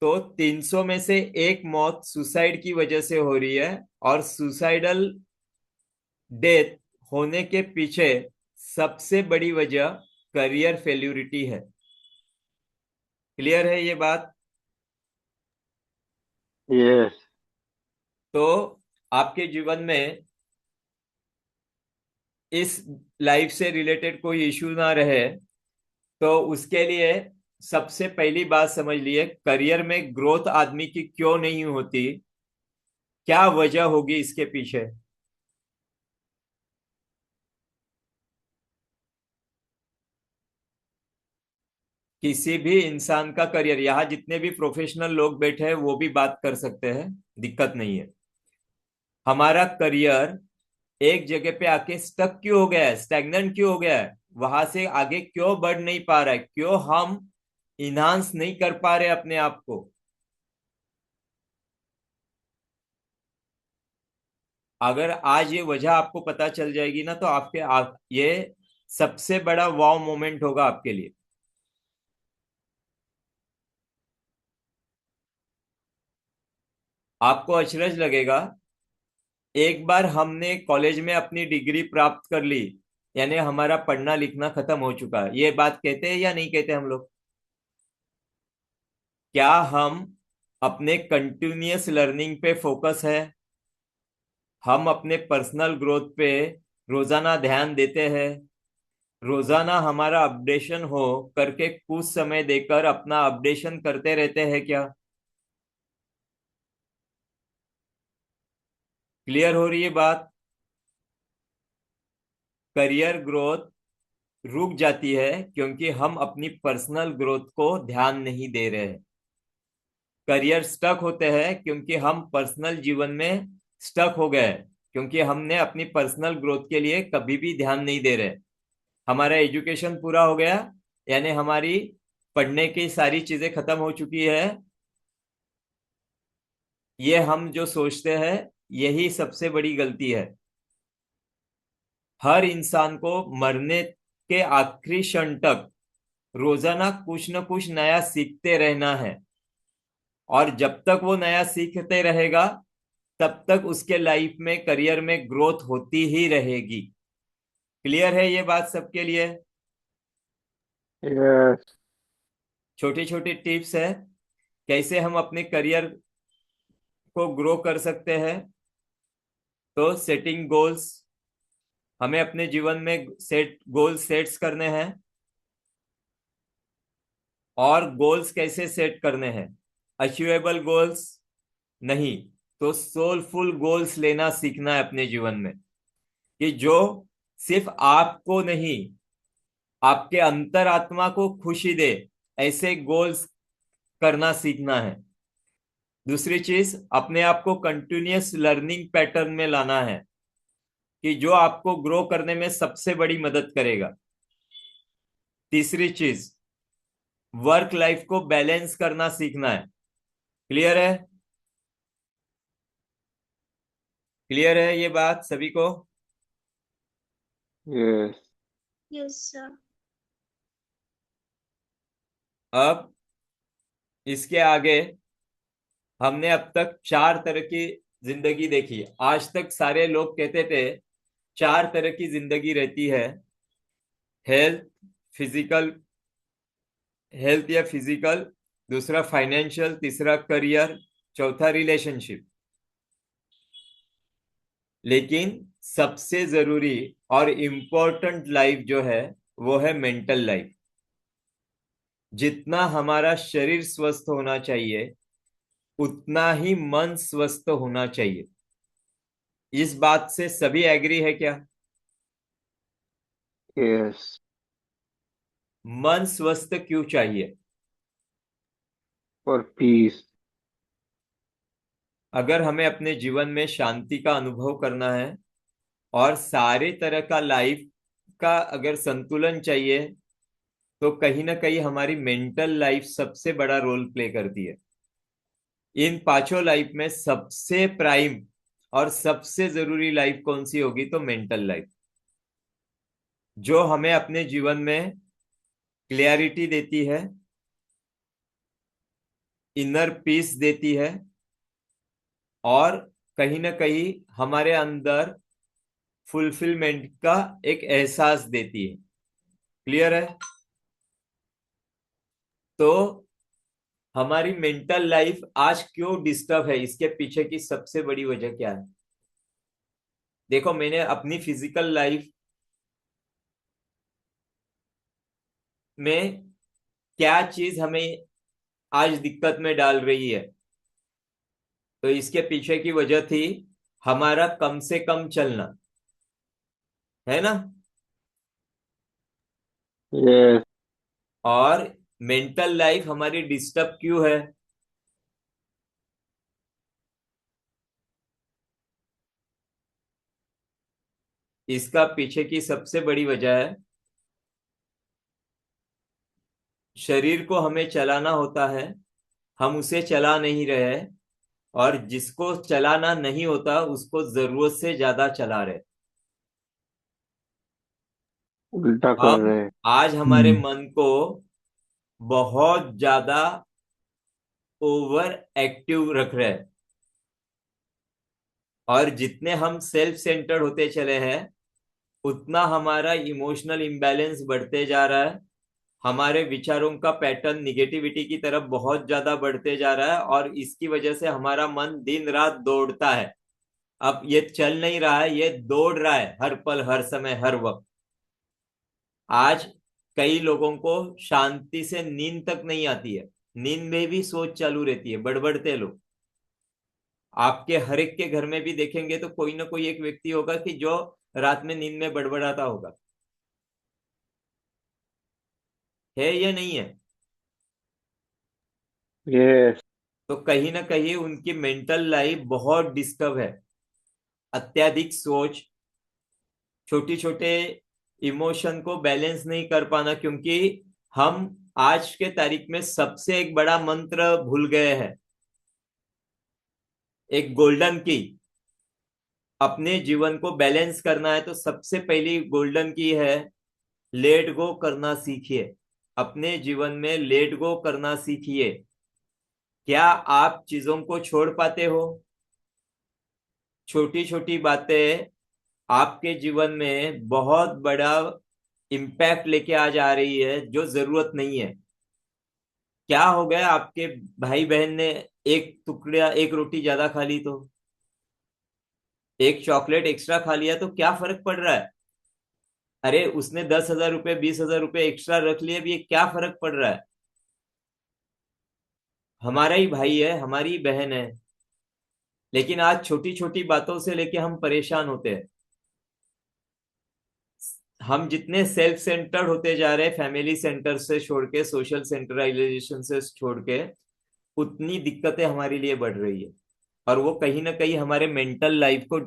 तो 300 में से एक मौत सुसाइड की वजह से हो रही है। और सुसाइडल डेथ होने के पीछे सबसे बड़ी वजह करियर फेल्यूरिटी है। क्लियर है ये बात? यस। तो आपके जीवन में इस लाइफ से रिलेटेड कोई इश्यू ना रहे, तो उसके लिए सबसे पहली बात समझ लिए, करियर में ग्रोथ आदमी की क्यों नहीं होती, क्या वजह होगी इसके पीछे। किसी भी इंसान का करियर, यहाँ जितने भी प्रोफेशनल लोग बैठे हैं वो भी बात कर सकते हैं, दिक्कत नहीं है। हमारा करियर एक जगह पे आके स्टक क्यों हो गया है, स्टैग्नेंट क्यों हो गया है, वहां से आगे क्यों बढ़ नहीं पा रहा है, क्यों हम इनहांस नहीं कर पा रहे अपने आप को? अगर आज ये वजह आपको पता चल जाएगी ना तो ये सबसे बड़ा वाव मोमेंट होगा आपके लिए। आपको अचरज लगेगा एक बार हमने कॉलेज में अपनी डिग्री प्राप्त कर ली, यानी हमारा पढ़ना लिखना खत्म हो चुका, ये बात कहते हैं या नहीं कहते हम लोग? क्या हम अपने कंटिन्यूअस लर्निंग पे फोकस है? हम अपने पर्सनल ग्रोथ पे रोजाना ध्यान देते हैं? रोजाना हमारा अपडेशन हो करके कुछ समय देकर अपना अपडेशन करते रहते हैं क्या? क्लियर हो रही है बात? करियर ग्रोथ रुक जाती है क्योंकि हम अपनी पर्सनल ग्रोथ को ध्यान नहीं दे रहे हैं। करियर स्टक होते हैं क्योंकि हम पर्सनल जीवन में स्टक हो गए, क्योंकि हमने अपनी पर्सनल ग्रोथ के लिए कभी भी ध्यान नहीं दे रहे। हमारा एजुकेशन पूरा हो गया, यानी हमारी पढ़ने की सारी चीजें खत्म हो चुकी है, ये हम जो सोचते हैं यही सबसे बड़ी गलती है। हर इंसान को मरने के आखिरी क्षण तक रोजाना कुछ न कुछ नया सीखते रहना है, और जब तक वो नया सीखते रहेगा तब तक उसके लाइफ में करियर में ग्रोथ होती ही रहेगी। क्लियर है ये बात सबके लिए? यस। छोटी छोटी टिप्स है कैसे हम अपने करियर को ग्रो कर सकते हैं। तो सेटिंग गोल्स, हमें अपने जीवन में सेट गोल सेट्स करने हैं। और गोल्स कैसे सेट करने हैं? अचीवेबल गोल्स नहीं, तो सोलफुल गोल्स लेना सीखना है अपने जीवन में, कि जो सिर्फ आपको नहीं, आपके अंतरात्मा को खुशी दे, ऐसे गोल्स करना सीखना है। दूसरी चीज, अपने आप को कंटिन्यूअस लर्निंग पैटर्न में लाना है, कि जो आपको ग्रो करने में सबसे बड़ी मदद करेगा। तीसरी चीज, वर्क लाइफ को बैलेंस करना सीखना है। क्लियर है? क्लियर है ये बात सभी को? यस। Yes sir. अब इसके आगे हमने अब तक 4 तरह की जिंदगी देखी। आज तक सारे लोग कहते थे 4 तरह की जिंदगी रहती है, हेल्थ, फिजिकल, हेल्थ या फिजिकल, दूसरा फाइनेंशियल, तीसरा करियर, चौथा रिलेशनशिप। लेकिन सबसे जरूरी और इम्पोर्टेंट लाइफ जो है वो है मेंटल लाइफ। जितना हमारा शरीर स्वस्थ होना चाहिए उतना ही मन स्वस्थ होना चाहिए। इस बात से सभी एग्री है क्या? यस। मन स्वस्थ क्यों चाहिए? For piece. अगर हमें अपने जीवन में शांति का अनुभव करना है और सारे तरह का लाइफ का अगर संतुलन चाहिए, तो कहीं ना कहीं हमारी मेंटल लाइफ सबसे बड़ा रोल प्ले करती है। इन पांचों लाइफ में सबसे प्राइम और सबसे जरूरी लाइफ कौन सी होगी? तो मेंटल लाइफ, जो हमें अपने जीवन में क्लियरिटी देती है, इनर पीस देती है, और कहीं ना कहीं हमारे अंदर फुलफिलमेंट का एक एहसास देती है। क्लियर है? तो हमारी मेंटल लाइफ आज क्यों डिस्टर्ब है, इसके पीछे की सबसे बड़ी वजह क्या है? देखो, मैंने अपनी फिजिकल लाइफ में क्या चीज हमें आज दिक्कत में डाल रही है, तो इसके पीछे की वजह थी हमारा कम से कम चलना, है ना? यस। और मेंटल लाइफ हमारी डिस्टर्ब क्यों है? इसका पीछे की सबसे बड़ी वजह है, शरीर को हमें चलाना होता है, हम उसे चला नहीं रहे, और जिसको चलाना नहीं होता उसको जरूरत से ज्यादा चला रहे। उल्टा कर हम रहे हैं। आज हमारे मन को बहुत ज्यादा ओवर एक्टिव रख रहे हैं। और जितने हम सेल्फ सेंटर्ड होते चले हैं उतना हमारा इमोशनल इम्बैलेंस बढ़ते जा रहा है। हमारे विचारों का पैटर्न निगेटिविटी की तरफ बहुत ज्यादा बढ़ते जा रहा है और इसकी वजह से हमारा मन दिन रात दौड़ता है। अब ये चल नहीं रहा है, ये दौड़ रहा है हर पल हर समय हर वक्त। आज कई लोगों को शांति से नींद तक नहीं आती है। नींद में भी सोच चालू रहती है, बड़बड़ते लोग। आपके हर एक के घर में भी देखेंगे तो कोई ना कोई एक व्यक्ति होगा कि जो रात में नींद में बड़बड़ाता होगा। है या नहीं है? यस। तो कहीं ना कहीं उनकी मेंटल लाइफ बहुत डिस्टर्ब है। अत्यधिक सोच, छोटी छोटे इमोशन को बैलेंस नहीं कर पाना, क्योंकि हम आज के तारीख में सबसे एक बड़ा मंत्र भूल गए हैं। एक गोल्डन की, अपने जीवन को बैलेंस करना है तो सबसे पहली गोल्डन की है, लेट गो करना सीखिए। अपने जीवन में लेट गो करना सीखिए। क्या आप चीजों को छोड़ पाते हो? छोटी छोटी बातें आपके जीवन में बहुत बड़ा इम्पैक्ट लेके आ जा रही है जो जरूरत नहीं है। क्या हो गया, आपके भाई बहन ने एक टुकड़ा एक रोटी ज्यादा खा ली तो, एक चॉकलेट एक्स्ट्रा खा लिया तो क्या फर्क पड़ रहा है? अरे उसने 10,000 रुपये 20,000 रुपये एक्स्ट्रा रख लिए, भी क्या फर्क पड़ रहा है? हमारा ही भाई है, हमारी ही बहन है। लेकिन आज छोटी छोटी बातों से लेके हम परेशान होते हैं। हम जितने सेल्फ सेंटर्ड होते जा रहे हैं, फैमिली सेंटर से छोड़ के, सोशल सेंट्रलाइजेशन से छोड़ के, उतनी दिक्कतें हमारे लिए बढ़ रही है। और वो कहीं ना कहीं हमारे मेंटल लाइफ को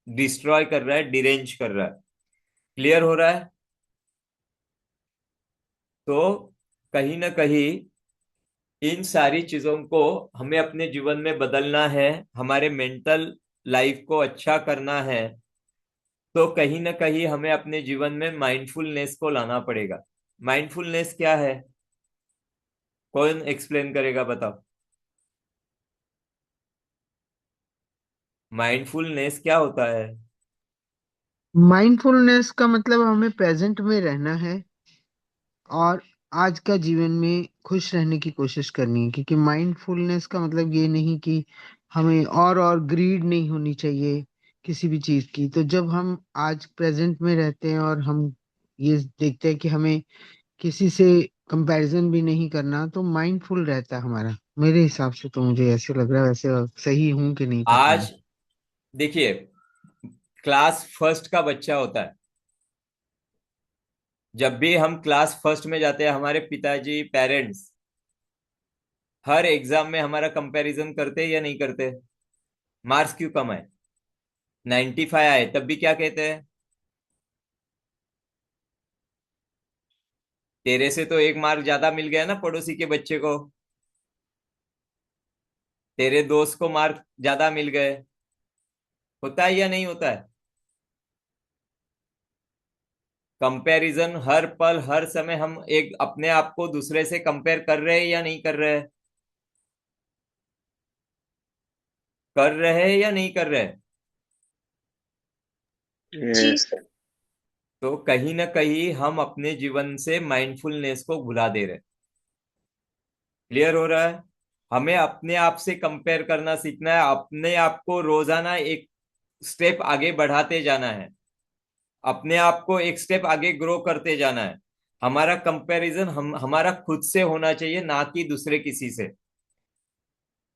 डिस्ट्रॉय कर रहा है, डिरेंज कर रहा है। क्लियर हो रहा है? तो कहीं ना कहीं इन सारी चीजों को हमें अपने जीवन में बदलना है, हमारे मेंटल लाइफ को अच्छा करना है। तो कहीं ना कहीं हमें अपने जीवन में माइंडफुलनेस को लाना पड़ेगा। माइंडफुलनेस क्या है? कौन एक्सप्लेन करेगा, बताओ। माइंडफुलनेस क्या होता है? माइंडफुलनेस का मतलब हमें प्रेजेंट में रहना है और आज का जीवन में खुश रहने की कोशिश करनी है, क्योंकि माइंडफुलनेस का मतलब ये नहीं कि हमें और ग्रीड नहीं होनी चाहिए किसी भी चीज की। तो जब हम आज प्रेजेंट में रहते हैं और हम ये देखते हैं कि हमें किसी से कंपैरिजन भी नहीं करना, तो माइंडफुल रहता है हमारा। मेरे हिसाब से तो मुझे ऐसे लग रहा है, वैसे सही हूँ कि नहीं पता नहीं। आज देखिए, क्लास फर्स्ट का बच्चा होता है। जब भी हम क्लास फर्स्ट में जाते हैं, हमारे पिताजी पेरेंट्स हर एग्जाम में हमारा कंपैरिजन करते हैं या नहीं करते? मार्क्स क्यों कम आए, 95 आए, तब भी क्या कहते हैं? तेरे से तो एक मार्क ज्यादा मिल गया ना पड़ोसी के बच्चे को, तेरे दोस्त को मार्क ज्यादा मिल गए। होता है या नहीं होता है? कंपैरिजन हर पल हर समय हम एक अपने आप को दूसरे से कंपेयर कर रहे हैं या नहीं कर रहे हैं? कर रहे हैं या नहीं कर रहे हैं? जी यस। सर। तो कहीं ना कहीं हम अपने जीवन से माइंडफुलनेस को भुला दे रहे हैं। क्लियर हो रहा है? हमें अपने आप से कंपेयर करना सीखना है, अपने आप को रोजाना एक स्टेप आगे बढ़ाते जाना है, अपने आप को एक स्टेप आगे ग्रो करते जाना है। हमारा कंपैरिजन हमारा खुद से होना चाहिए, ना कि दूसरे किसी से।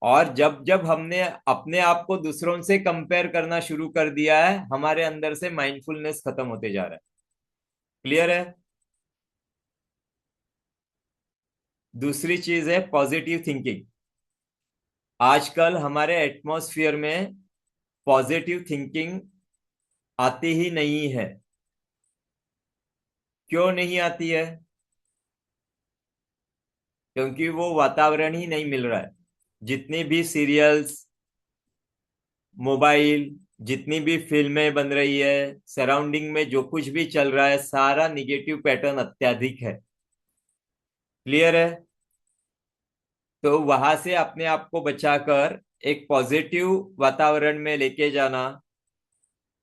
और जब जब हमने अपने आप को दूसरों से कंपेयर करना शुरू कर दिया है, हमारे अंदर से माइंडफुलनेस खत्म होते जा रहा है। क्लियर है? दूसरी चीज है पॉजिटिव थिंकिंग। आजकल हमारे एटमॉस्फेयर में पॉजिटिव थिंकिंग आती ही नहीं है। क्यों नहीं आती है? क्योंकि वो वातावरण ही नहीं मिल रहा है। जितनी भी सीरियल्स, मोबाइल, जितनी भी फिल्में बन रही है, सराउंडिंग में जो कुछ भी चल रहा है, सारा निगेटिव पैटर्न अत्यधिक है। क्लियर है? तो वहां से अपने आप को बचाकर एक पॉजिटिव वातावरण में लेके जाना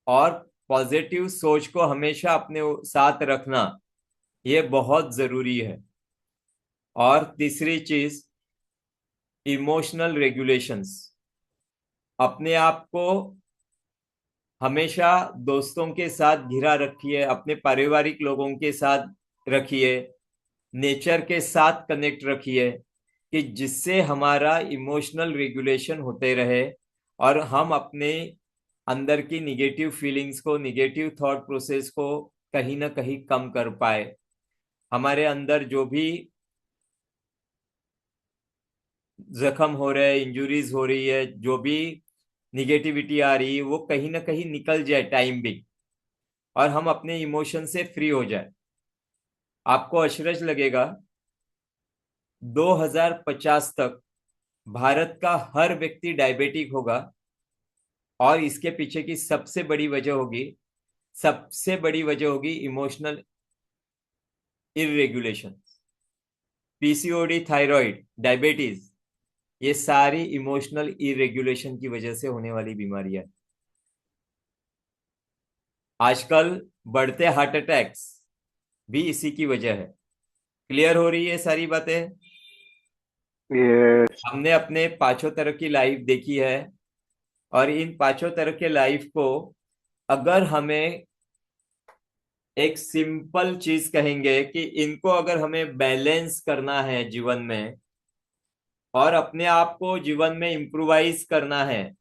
और पॉजिटिव सोच को हमेशा अपने साथ रखना, ये बहुत जरूरी है। और तीसरी चीज, इमोशनल रेगुलेशंस। अपने आप को हमेशा दोस्तों के साथ घिरा रखिए, अपने पारिवारिक लोगों के साथ रखिए, नेचर के साथ कनेक्ट रखिए, कि जिससे हमारा इमोशनल रेगुलेशन होते रहे और हम अपने अंदर की निगेटिव फीलिंग्स को, निगेटिव थॉट प्रोसेस को कहीं ना कहीं कम कर पाए। हमारे अंदर जो भी जख्म हो रहे हैं, इंजुरीज हो रही है, जो भी निगेटिविटी आ रही है, वो कहीं ना कहीं निकल जाए टाइम भी, और हम अपने इमोशन से फ्री हो जाए। आपको अचरज लगेगा, 2050 तक भारत का हर व्यक्ति डायबिटिक होगा, और इसके पीछे की सबसे बड़ी वजह होगी इमोशनल इरेगुलेशन। पीसीओडी, थायराइड, डायबिटीज, ये सारी इमोशनल इरेगुलेशन की वजह से होने वाली बीमारियां। आजकल बढ़ते हार्ट अटैक्स भी इसी की वजह है। क्लियर हो रही है सारी बातें? यस। हमने अपने पांचों तरह की लाइफ देखी है, और इन पांचों तरह के लाइफ को अगर हमें एक सिंपल चीज कहेंगे कि इनको अगर हमें बैलेंस करना है जीवन में, और अपने आप को जीवन में इम्प्रोवाइज करना है,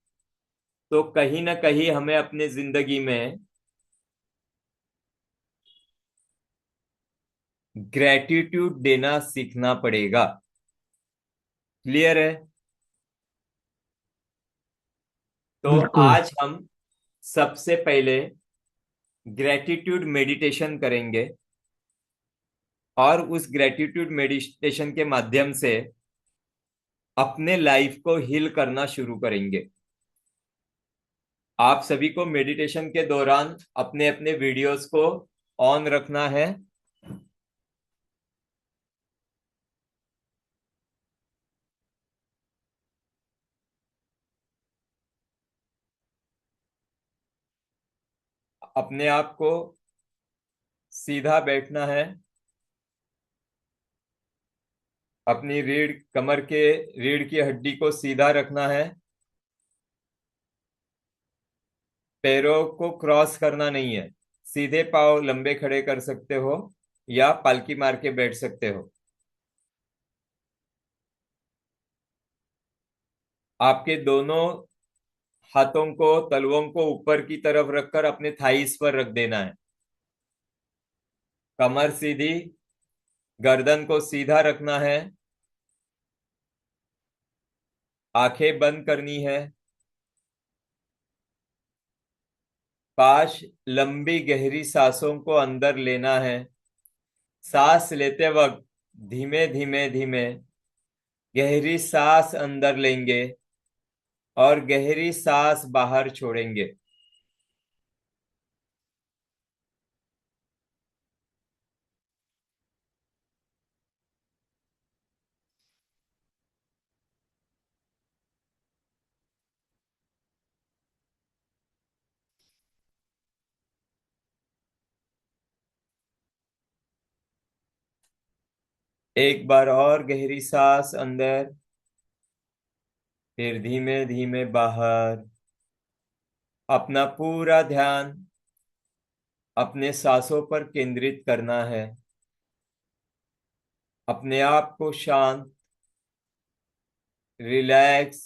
तो कहीं ना कहीं हमें अपने जिंदगी में ग्रेटिट्यूड देना सीखना पड़ेगा। क्लियर है? तो बिल्कुल। आज हम सबसे पहले ग्रेटिट्यूड मेडिटेशन करेंगे, और उस ग्रेटिट्यूड मेडिटेशन के माध्यम से अपने लाइफ को हील करना शुरू करेंगे। आप सभी को मेडिटेशन के दौरान अपने अपने वीडियोस को ऑन रखना है। अपने आप को सीधा बैठना है, अपनी रीढ़ की हड्डी को सीधा रखना है, पैरों को क्रॉस करना नहीं है। सीधे पांव लंबे खड़े कर सकते हो, या पालकी मार के बैठ सकते हो। आपके दोनों हाथों को, तलवों को ऊपर की तरफ रखकर अपने थाइस पर रख देना है। कमर सीधी, गर्दन को सीधा रखना है, आंखें बंद करनी है। 5 लंबी गहरी सांसों को अंदर लेना है। सांस लेते वक्त धीमे धीमे धीमे गहरी सांस अंदर लेंगे, और गहरी सांस बाहर छोड़ेंगे। एक बार और गहरी सांस अंदर, फिर धीमे धीमे बाहर। अपना पूरा ध्यान अपने सांसों पर केंद्रित करना है। अपने आप को शांत, रिलैक्स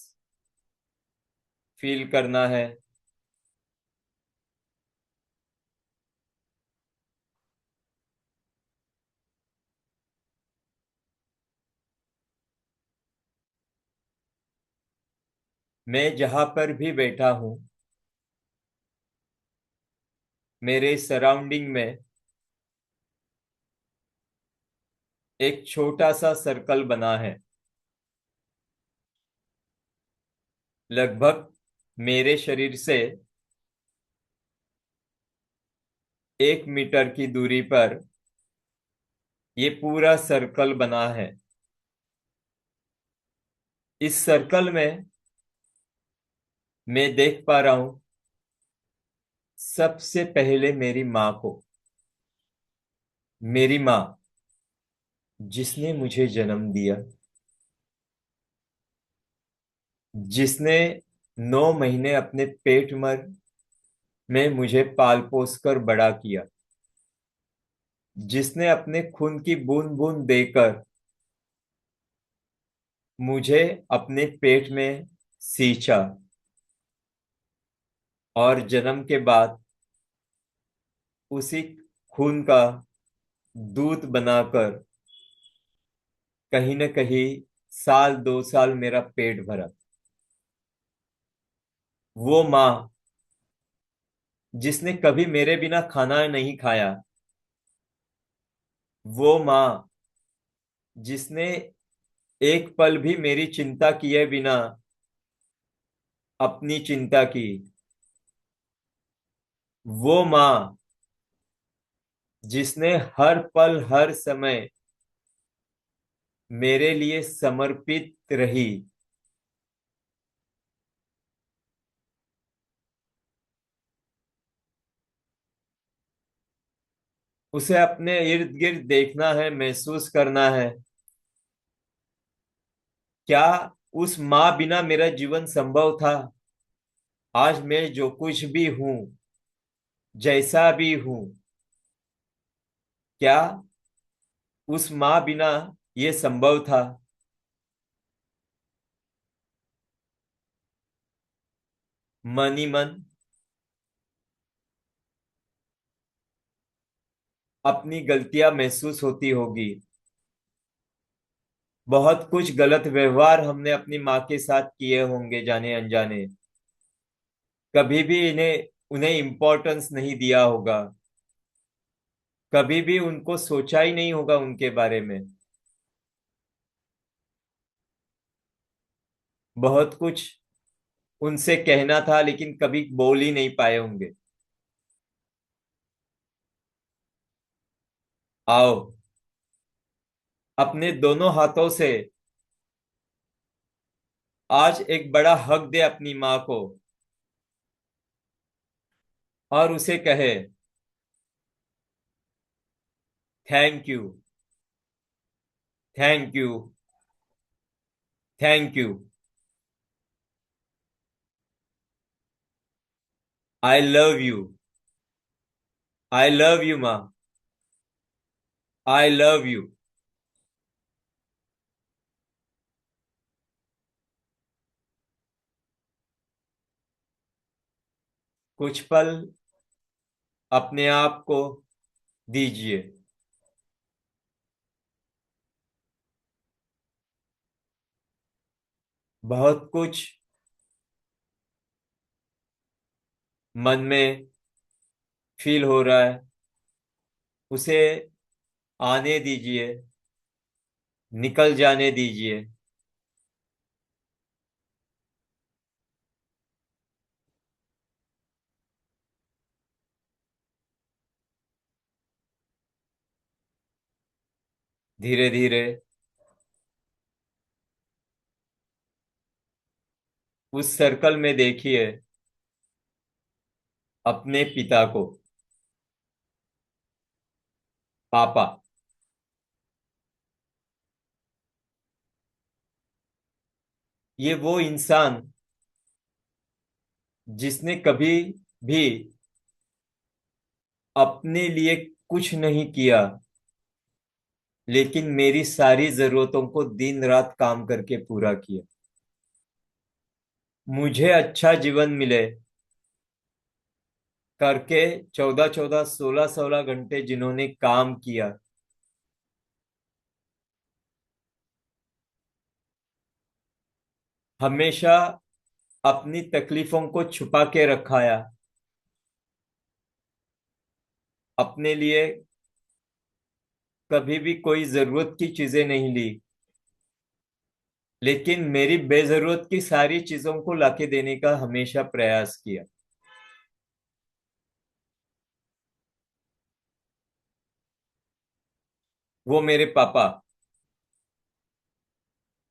फील करना है। मैं जहां पर भी बैठा हूं, मेरे सराउंडिंग में एक छोटा सा सर्कल बना है। लगभग मेरे शरीर से 1 मीटर की दूरी पर ये पूरा सर्कल बना है। इस सर्कल में मैं देख पा रहा हूं सबसे पहले मेरी माँ को, मेरी माँ जिसने मुझे जन्म दिया, जिसने 9 महीने अपने पेट में मुझे पाल पोस कर बड़ा किया, जिसने अपने खून की बूंद बूंद देकर मुझे अपने पेट में सींचा, और जन्म के बाद उसी खून का दूध बनाकर कहीं न कहीं 1 2 साल मेरा पेट भरा। वो माँ जिसने कभी मेरे बिना खाना नहीं खाया, वो माँ जिसने एक पल भी मेरी चिंता किए बिना अपनी चिंता की, वो माँ जिसने हर पल हर समय मेरे लिए समर्पित रही, उसे अपने इर्द गिर्द देखना है, महसूस करना है। क्या उस माँ बिना मेरा जीवन संभव था? आज मैं जो कुछ भी हूं, जैसा भी हूं, क्या उस माँ बिना ये संभव था? मन ही मन अपनी गलतियां महसूस होती होगी। बहुत कुछ गलत व्यवहार हमने अपनी माँ के साथ किए होंगे, जाने अनजाने। कभी भी उन्हें इम्पोर्टेंस नहीं दिया होगा, कभी भी उनको सोचा ही नहीं होगा उनके बारे में। बहुत कुछ उनसे कहना था लेकिन कभी बोल ही नहीं पाए होंगे। आओ, अपने दोनों हाथों से आज एक बड़ा हक दे अपनी माँ को, और उसे कहे thank you, thank you, thank you. I love you, I love you माँ, आई लव यू। कुछ पल अपने आप को दीजिए। बहुत कुछ मन में फील हो रहा है, उसे आने दीजिए, निकल जाने दीजिए। धीरे धीरे उस सर्कल में देखिए अपने पिता को, पापा। ये वो इंसान जिसने कभी भी अपने लिए कुछ नहीं किया, लेकिन मेरी सारी जरूरतों को दिन रात काम करके पूरा किया। मुझे अच्छा जीवन मिले करके 14 14 16 16 घंटे जिन्होंने काम किया, हमेशा अपनी तकलीफों को छुपा के रखाया, अपने लिए कभी भी कोई जरूरत की चीजें नहीं ली, लेकिन मेरी बेजरूरत की सारी चीजों को लाके देने का हमेशा प्रयास किया। वो मेरे पापा,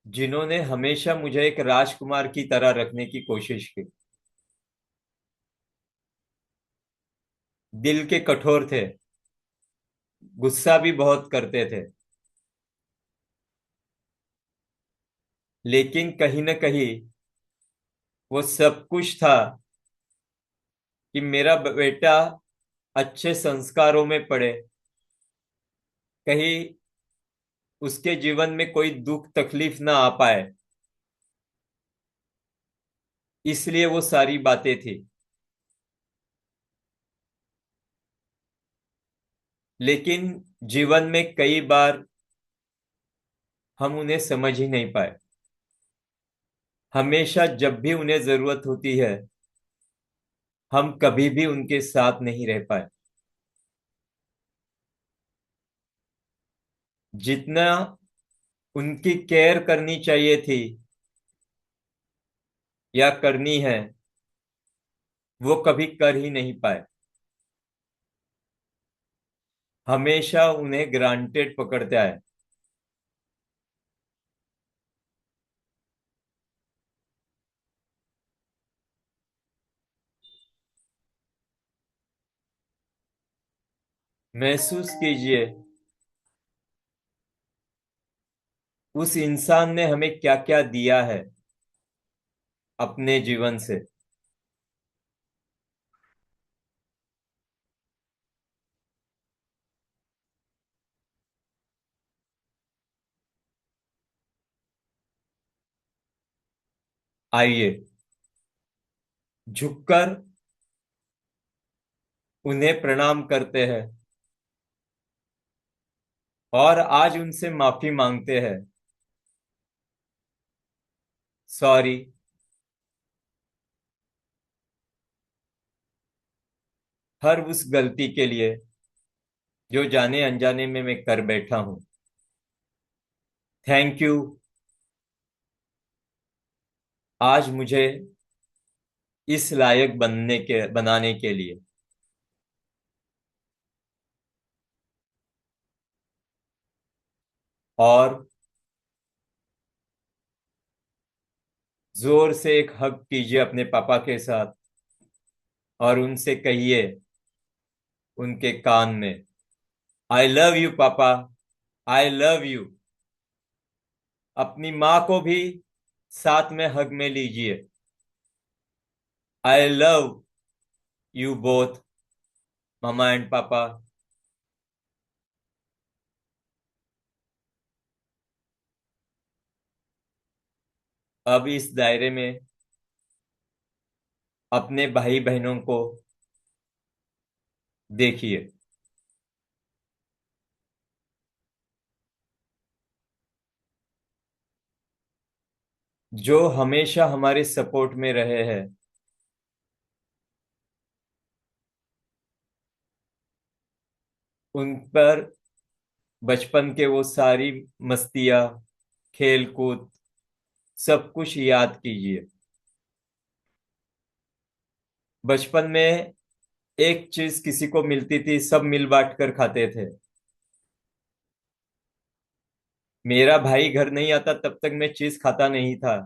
जिन्होंने हमेशा मुझे एक राजकुमार की तरह रखने की कोशिश की। दिल के कठोर थे, गुस्सा भी बहुत करते थे, लेकिन कहीं न कहीं वो सब कुछ था कि मेरा बेटा अच्छे संस्कारों में पड़े, कहीं उसके जीवन में कोई दुख तकलीफ ना आ पाए, इसलिए वो सारी बातें थी। लेकिन जीवन में कई बार हम उन्हें समझ ही नहीं पाए। हमेशा जब भी उन्हें जरूरत होती है, हम कभी भी उनके साथ नहीं रह पाए। जितना उनकी केयर करनी चाहिए थी या करनी है, वो कभी कर ही नहीं पाए। हमेशा उन्हें ग्रांटेड पकड़ते आए। महसूस कीजिए उस इंसान ने हमें क्या क्या दिया है अपने जीवन से। आइए झुककर उन्हें प्रणाम करते हैं और आज उनसे माफी मांगते हैं। सॉरी, हर उस गलती के लिए जो जाने अनजाने में मैं कर बैठा हूं। थैंक यू आज मुझे इस लायक बनाने के लिए। और जोर से एक हग कीजिए अपने पापा के साथ और उनसे कहिए उनके कान में, आई लव यू पापा, आई लव यू। अपनी माँ को भी साथ में हग में लीजिए, I love you both mama and पापा। अब इस दायरे में अपने भाई बहनों को देखिए, जो हमेशा हमारे सपोर्ट में रहे हैं। उन पर बचपन के वो सारी मस्तियाँ, खेल कूद, सब कुछ याद कीजिए। बचपन में एक चीज किसी को मिलती थी, सब मिल बांट कर खाते थे। मेरा भाई घर नहीं आता तब तक मैं चीज खाता नहीं था।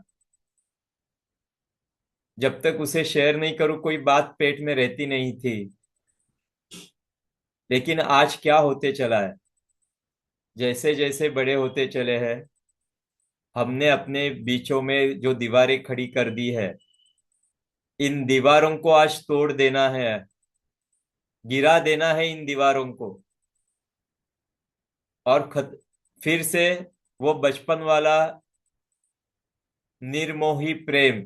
जब तक उसे शेयर नहीं करूं कोई बात पेट में रहती नहीं थी। लेकिन आज क्या होते चला है, जैसे जैसे बड़े होते चले हैं, हमने अपने बीचों में जो दीवारें खड़ी कर दी है, इन दीवारों को आज तोड़ देना है, गिरा देना है इन दीवारों को। और फिर से वो बचपन वाला निर्मोही प्रेम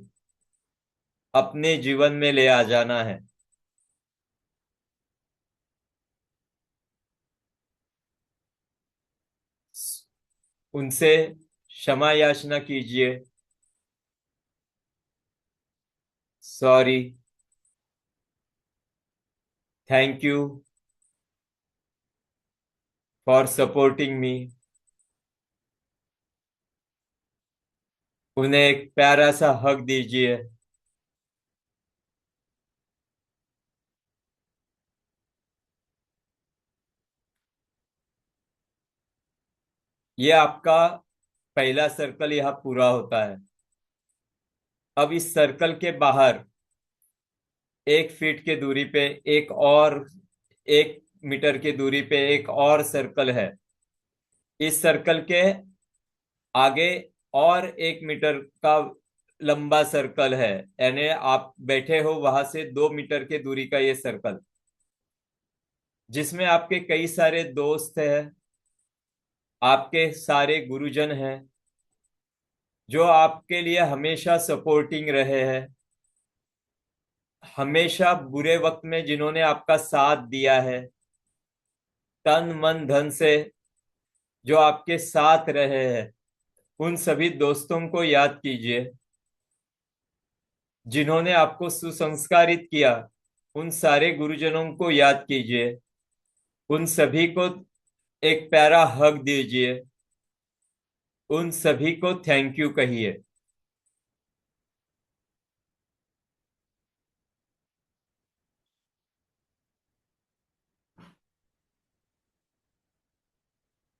अपने जीवन में ले आ जाना है। उनसे क्षमा याचना कीजिए। Sorry, thank you for supporting me. उन्हें एक प्यारा सा हक दीजिए। ये आपका पहला सर्कल यहाँ पूरा होता है। अब इस सर्कल के बाहर 1 फीट की दूरी पे एक और 1 मीटर की दूरी पे एक और सर्कल है। इस सर्कल के आगे और 1 मीटर का लंबा सर्कल है, यानी आप बैठे हो वहां से 2 मीटर की दूरी का ये सर्कल, जिसमें आपके कई सारे दोस्त हैं, आपके सारे गुरुजन हैं, जो आपके लिए हमेशा सपोर्टिंग रहे हैं, हमेशा बुरे वक्त में जिन्होंने आपका साथ दिया है, तन मन धन से जो आपके साथ रहे हैं, उन सभी दोस्तों को याद कीजिए। जिन्होंने आपको सुसंस्कारित किया, उन सारे गुरुजनों को याद कीजिए। उन सभी को एक प्यारा हक दीजिए। उन सभी को थैंक यू कहिए।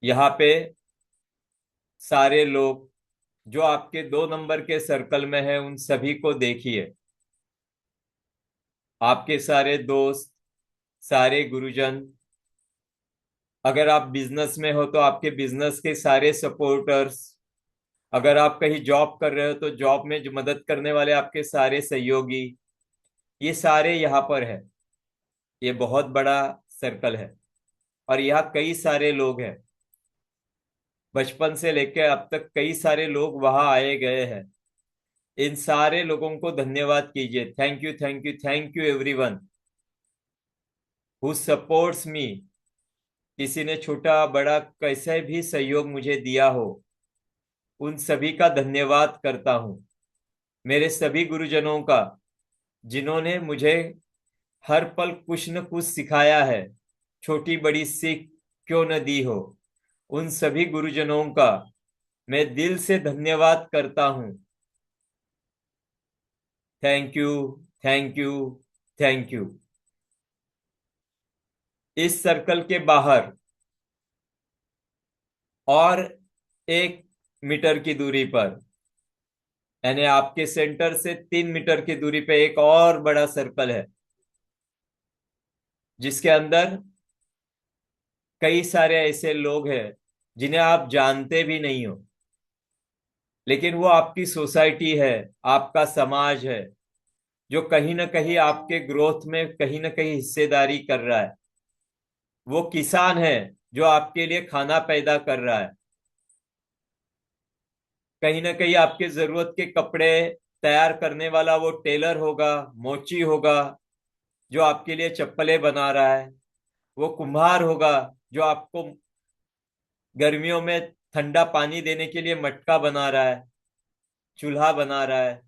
यहाँ पे सारे लोग जो आपके 2 नंबर के सर्कल में है, उन सभी को देखिए। आपके सारे दोस्त, सारे गुरुजन, अगर आप बिजनेस में हो तो आपके बिजनेस के सारे सपोर्टर्स, अगर आप कहीं जॉब कर रहे हो तो जॉब में जो मदद करने वाले आपके सारे सहयोगी, ये सारे यहाँ पर है। ये बहुत बड़ा सर्कल है और यहाँ कई सारे लोग हैं। बचपन से लेकर अब तक कई सारे लोग वहां आए गए हैं। इन सारे लोगों को धन्यवाद कीजिए। Thank you, thank you, thank you everyone who supports me. किसी ने छोटा बड़ा कैसे भी सहयोग मुझे दिया हो, उन सभी का धन्यवाद करता हूँ। मेरे सभी गुरुजनों का, जिन्होंने मुझे हर पल कुछ न कुछ सिखाया है, छोटी बड़ी सीख क्यों न दी हो, उन सभी गुरुजनों का मैं दिल से धन्यवाद करता हूँ। Thank you, thank you, thank you. इस सर्कल के बाहर और 1 मीटर की दूरी पर, यानी आपके सेंटर से 3 मीटर की दूरी पे एक और बड़ा सर्कल है, जिसके अंदर कई सारे ऐसे लोग हैं जिन्हें आप जानते भी नहीं हो, लेकिन वो आपकी सोसाइटी है, आपका समाज है, जो कहीं ना कहीं आपके ग्रोथ में कहीं ना कहीं हिस्सेदारी कर रहा है। वो किसान है जो आपके लिए खाना पैदा कर रहा है। कहीं ना कहीं आपके जरूरत के कपड़े तैयार करने वाला वो टेलर होगा, मोची होगा, जो आपके लिए चप्पलें बना रहा है। वो कुम्हार होगा जो आपको गर्मियों में ठंडा पानी देने के लिए मटका बना रहा है, चूल्हा बना रहा है।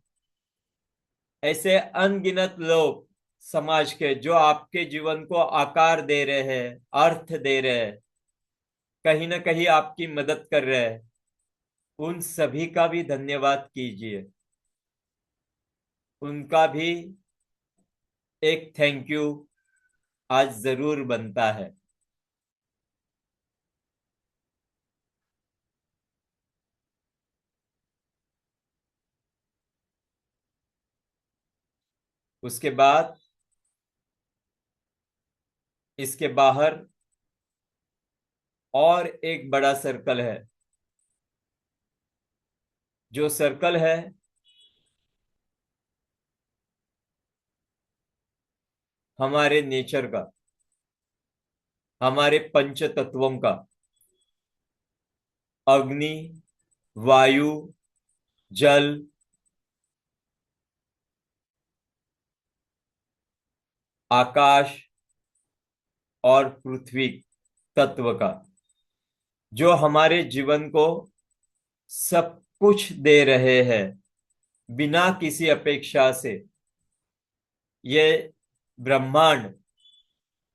ऐसे अनगिनत लोग समाज के, जो आपके जीवन को आकार दे रहे हैं, अर्थ दे रहे हैं, कहीं ना कहीं आपकी मदद कर रहे हैं, उन सभी का भी धन्यवाद कीजिए। उनका भी एक थैंक यू आज जरूर बनता है। उसके बाद इसके बाहर और एक बड़ा सर्कल है। जो सर्कल है हमारे नेचर का, हमारे पंच तत्वों का, अग्नि, वायु, जल, आकाश और पृथ्वी तत्व का, जो हमारे जीवन को सब कुछ दे रहे हैं बिना किसी अपेक्षा से। ये ब्रह्मांड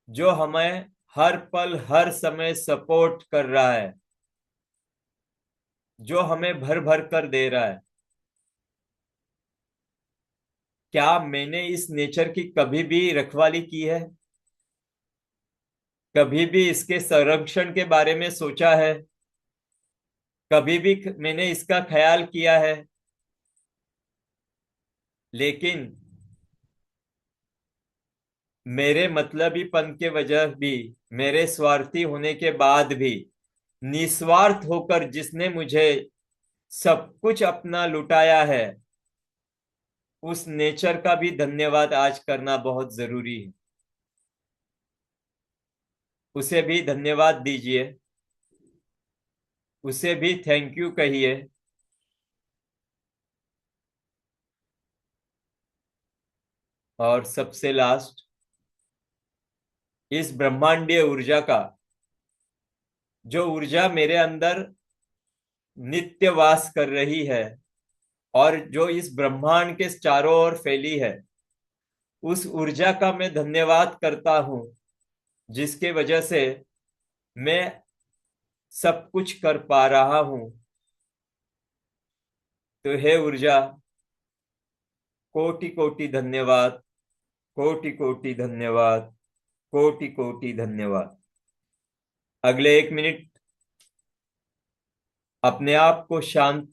जो हमें हर पल हर समय सपोर्ट कर रहा है, जो हमें भर भर कर दे रहा है। क्या मैंने इस नेचर की कभी भी रखवाली की है? कभी भी इसके संरक्षण के बारे में सोचा है? कभी भी मैंने इसका ख्याल किया है? लेकिन मेरे मतलबीपन के वजह भी, मेरे स्वार्थी होने के बाद भी निस्वार्थ होकर जिसने मुझे सब कुछ अपना लुटाया है, उस नेचर का भी धन्यवाद आज करना बहुत जरूरी है। उसे भी धन्यवाद दीजिए, उसे भी थैंक यू कहिए। और सबसे लास्ट, इस ब्रह्मांडीय ऊर्जा का, जो ऊर्जा मेरे अंदर नित्य वास कर रही है और जो इस ब्रह्मांड के चारों ओर फैली है, उस ऊर्जा का मैं धन्यवाद करता हूं, जिसके वजह से मैं सब कुछ कर पा रहा हूं। तो हे ऊर्जा, कोटि कोटि धन्यवाद, कोटि कोटि धन्यवाद, कोटि कोटि धन्यवाद। अगले 1 मिनट अपने आप को शांत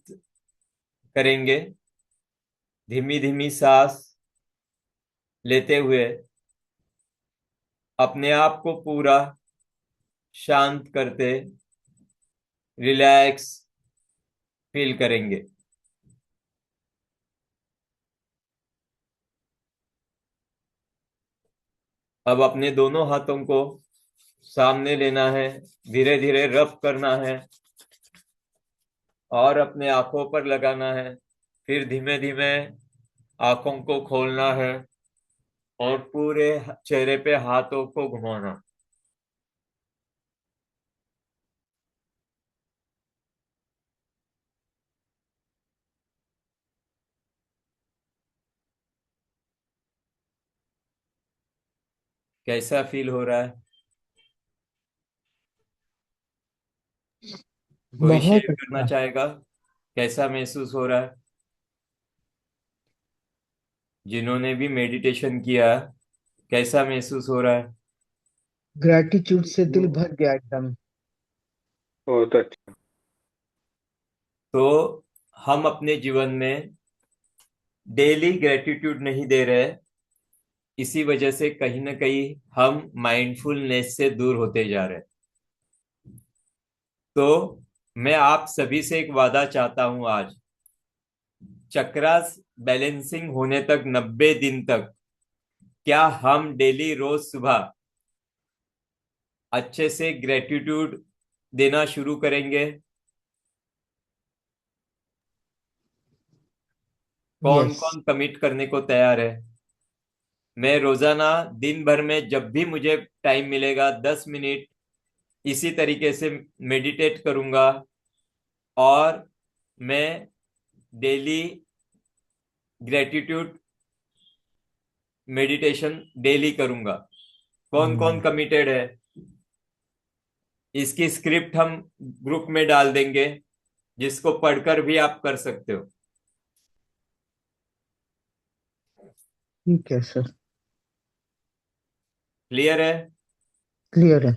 करेंगे, धीमी धीमी सांस लेते हुए अपने आप को पूरा शांत करते रिलैक्स फील करेंगे। अब अपने दोनों हाथों को सामने लेना है, धीरे धीरे रब करना है और अपने आंखों पर लगाना है। फिर धीमे धीमे आंखों को खोलना है और पूरे चेहरे पे हाथों को घुमाना। कैसा फील हो रहा है? कोई बहुत शेयर करना अच्छा। चाहेगा? कैसा महसूस हो रहा है? जिन्होंने भी मेडिटेशन किया, कैसा महसूस हो रहा है? ग्रैटिट्यूड से दिल भर गया एकदम। बहुत अच्छा। तो हम अपने जीवन में डेली ग्रेटिट्यूड नहीं दे रहे, इसी वजह से कहीं ना कहीं हम माइंडफुलनेस से दूर होते जा रहे हैं। तो मैं आप सभी से एक वादा चाहता हूं आज, चक्रास बैलेंसिंग होने तक 90 दिन तक, क्या हम डेली रोज सुबह अच्छे से ग्रेटिट्यूड देना शुरू करेंगे? कौन यस। कौन कमिट करने को तैयार है? मैं रोजाना दिन भर में जब भी मुझे टाइम मिलेगा 10 मिनट इसी तरीके से मेडिटेट करूंगा और मैं डेली ग्रेटिट्यूड मेडिटेशन डेली करूंगा। कौन कौन कमिटेड है? इसकी स्क्रिप्ट हम ग्रुप में डाल देंगे, जिसको पढ़कर भी आप कर सकते हो। ठीक है सर। क्लियर है? क्लियर है।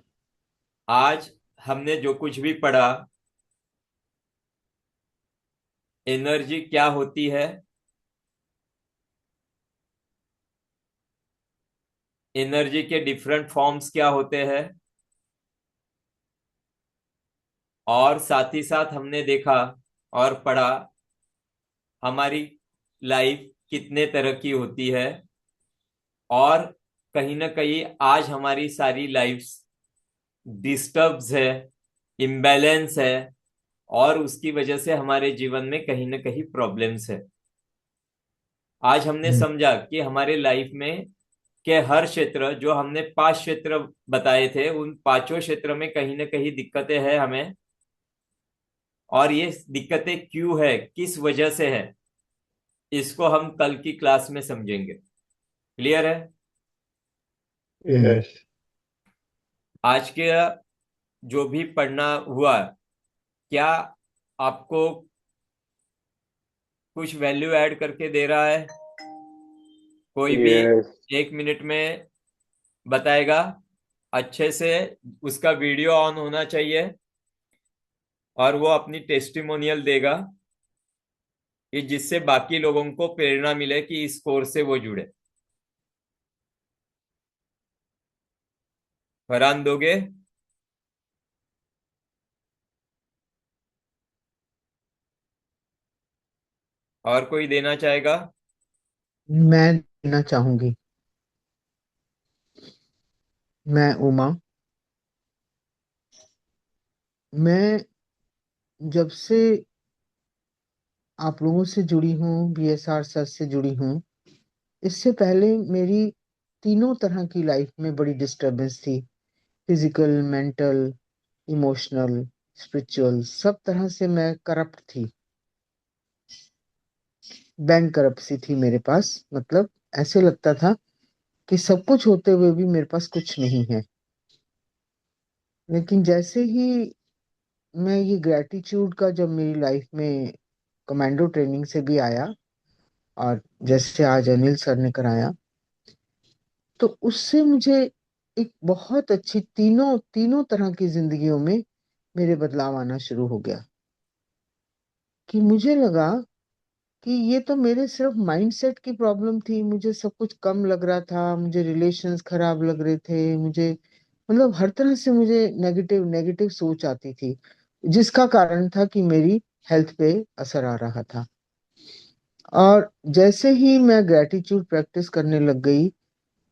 आज हमने जो कुछ भी पढ़ा, एनर्जी क्या होती है, एनर्जी के डिफरेंट फॉर्म्स क्या होते हैं, और साथ ही साथ हमने देखा और पढ़ा हमारी लाइफ कितने तरह की होती है, और कहीं ना कहीं आज हमारी सारी लाइफ्स डिस्टर्ब्स है, इम्बैलेंस है, और उसकी वजह से हमारे जीवन में कहीं ना कहीं प्रॉब्लम्स है। आज हमने हम्म। समझा कि हमारे लाइफ में के हर क्षेत्र, जो हमने 5 क्षेत्र बताए थे, उन पांचों क्षेत्र में कहीं ना कहीं दिक्कतें हैं हमें, और ये दिक्कतें क्यों है, किस वजह से है, इसको हम कल की क्लास में समझेंगे। क्लियर है? यस। आज के जो भी पढ़ना हुआ, क्या आपको कुछ वैल्यू ऐड करके दे रहा है? कोई भी यस। 1 मिनट में बताएगा अच्छे से? उसका वीडियो ऑन होना चाहिए और वो अपनी टेस्टिमोनियल देगा, कि जिससे बाकी लोगों को प्रेरणा मिले कि इस कोर्स से वो जुड़े। फरहान दोगे? और कोई देना चाहेगा? मैं देना चाहूंगी। मैं उमा। मैं जब से आप लोगों से जुड़ी हूँ, बीएसआर सर से जुड़ी हूँ, इससे पहले मेरी तीनों तरह की लाइफ में बड़ी डिस्टरबेंस थी। फिजिकल, मेंटल, इमोशनल, स्पिरिचुअल, सब तरह से मैं करप्ट थी। बैंक करप्सी थी मेरे पास। मतलब ऐसे लगता था कि सब कुछ होते हुए भी मेरे पास कुछ नहीं है। लेकिन जैसे ही मैं ये ग्रेटिट्यूड का जब मेरी लाइफ में कमांडो ट्रेनिंग से भी आया, और जैसे आज अनिल सर ने कराया, तो उससे मुझे एक बहुत अच्छी तीनों तीनों तरह की जिंदगियों में मेरे बदलाव आना शुरू हो गया। कि मुझे लगा कि ये तो मेरे सिर्फ माइंडसेट की प्रॉब्लम थी। मुझे सब कुछ कम लग रहा था, मुझे रिलेशंस खराब लग रहे थे, मुझे मतलब हर तरह से मुझे नेगेटिव नेगेटिव सोच आती थी, जिसका कारण था कि मेरी हेल्थ पे असर आ रहा था। और जैसे ही मैं ग्रेटिट्यूड प्रैक्टिस करने लग गई,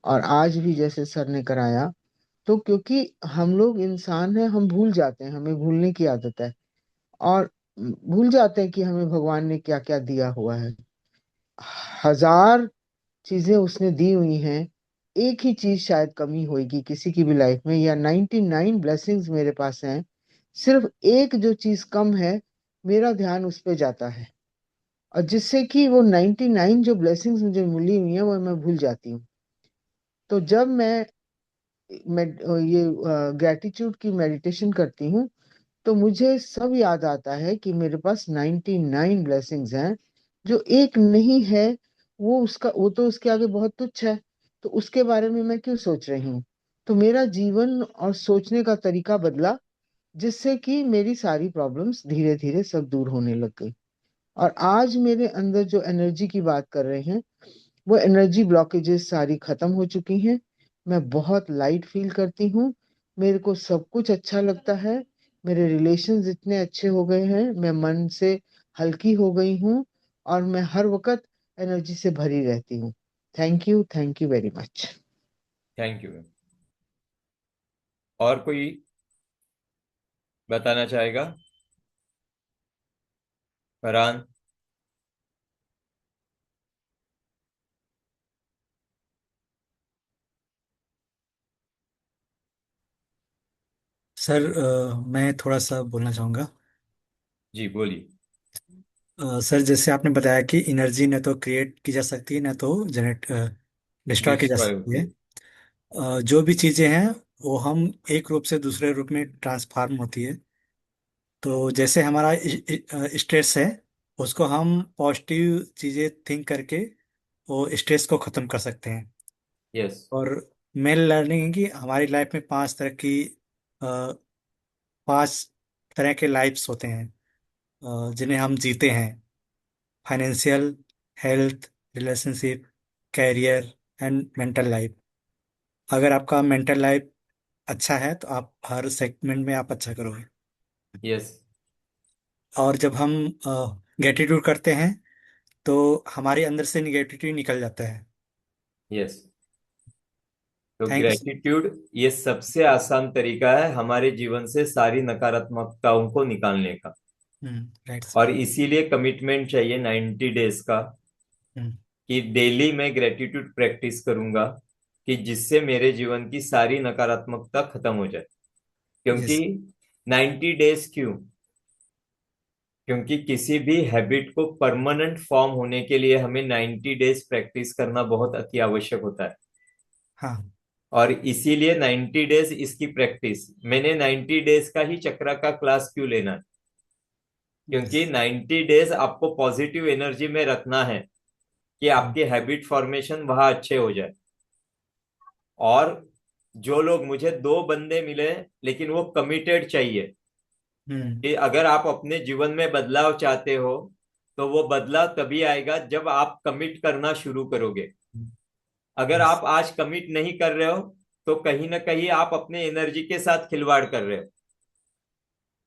और आज भी जैसे सर ने कराया, तो क्योंकि हम लोग इंसान हैं, हम भूल जाते हैं, हमें भूलने की आदत है। और भूल जाते हैं कि हमें भगवान ने क्या क्या दिया हुआ है। हजार चीजें उसने दी हुई हैं, एक ही चीज शायद कमी होगी किसी की भी लाइफ में, या 99 ब्लेसिंग्स मेरे पास हैं, सिर्फ एक जो चीज कम है, मेरा ध्यान उस पे जाता है, और जिससे कि वो 99 जो ब्लेसिंग्स मुझे मिली हुई हैं वो मैं भूल जाती हूँ। तो जब मैं ये ग्रेटिट्यूड की मेडिटेशन करती हूँ, तो मुझे सब याद आता है कि मेरे पास 99 ब्लेसिंग्स हैं। जो एक नहीं है, वो तो उसके आगे बहुत तुच्छ है। तो उसके बारे में मैं क्यों सोच रही हूँ? तो मेरा जीवन और सोचने का तरीका बदला, जिससे कि मेरी सारी प्रॉब्लम्स धीरे धीरे सब दूर होने लग गई। और आज मेरे अंदर जो एनर्जी की बात कर रहे हैं, वो एनर्जी ब्लॉकेजेस सारी खत्म हो चुकी हैं। मैं बहुत लाइट फील करती हूँ। मेरे को सब कुछ अच्छा लगता है। मेरे रिलेशंस इतने अच्छे हो गए हैं, मैं मन से हल्की हो गई हूँ, और मैं हर वक्त एनर्जी से भरी रहती हूँ। Thank you very much. Thank you. और कोई बताना चाहेगा? फरहान? सर मैं थोड़ा सा बोलना चाहूँगा। जी बोलिए। सर जैसे आपने बताया कि एनर्जी न तो क्रिएट की जा सकती है, न तो जनरेट डिस्ट्रॉय की जा डिस्ट्रॉय सकती होती है। है। जो भी चीज़ें हैं वो हम एक रूप से दूसरे रूप में ट्रांसफॉर्म होती है। तो जैसे हमारा स्ट्रेस है, उसको हम पॉजिटिव चीज़ें थिंक करके वो स्ट्रेस को ख़त्म कर सकते हैं। यस। और मेन लर्निंग है कि हमारी लाइफ में अ, पांच तरह के लाइफ्स होते हैं जिन्हें हम जीते हैं: financial, health, relationship, career and mental life. अगर आपका मेंटल लाइफ अच्छा है तो आप हर सेगमेंट में आप अच्छा करोगे। यस। और जब हम ग्रेटिट्यूड करते हैं तो हमारे अंदर से निगेटिविटी निकल जाता है। यस। तो थैंक यू सर। ग्रेटिट्यूड ये सबसे आसान तरीका है हमारे जीवन से सारी नकारात्मकताओं को निकालने का। राइट और सर। इसीलिए कमिटमेंट चाहिए 90 डेज का, हम्म। कि डेली मैं ग्रेटिट्यूड प्रैक्टिस करूंगा, कि जिससे मेरे जीवन की सारी नकारात्मकता खत्म हो जाए। क्योंकि यस। 90 डेज क्यों? क्योंकि किसी भी हैबिट को परमानेंट फॉर्म होने के लिए हमें 90 डेज प्रैक्टिस करना बहुत अति आवश्यक होता है। हाँ। और इसीलिए 90 डेज इसकी प्रैक्टिस, मैंने 90 डेज का ही चक्रा का क्लास क्यों लेना है? यस। क्योंकि 90 डेज आपको पॉजिटिव एनर्जी में रखना है, कि हम्म। आपके हैबिट फॉर्मेशन वहां अच्छे हो जाए। और जो लोग मुझे दो बंदे मिले, लेकिन वो कमिटेड चाहिए, हम्म। कि अगर आप अपने जीवन में बदलाव चाहते हो, तो वो बदलाव तभी आएगा जब आप कमिट करना शुरू करोगे। अगर यस। आप आज कमिट नहीं कर रहे हो, तो कहीं ना कहीं आप अपने एनर्जी के साथ खिलवाड़ कर रहे हो,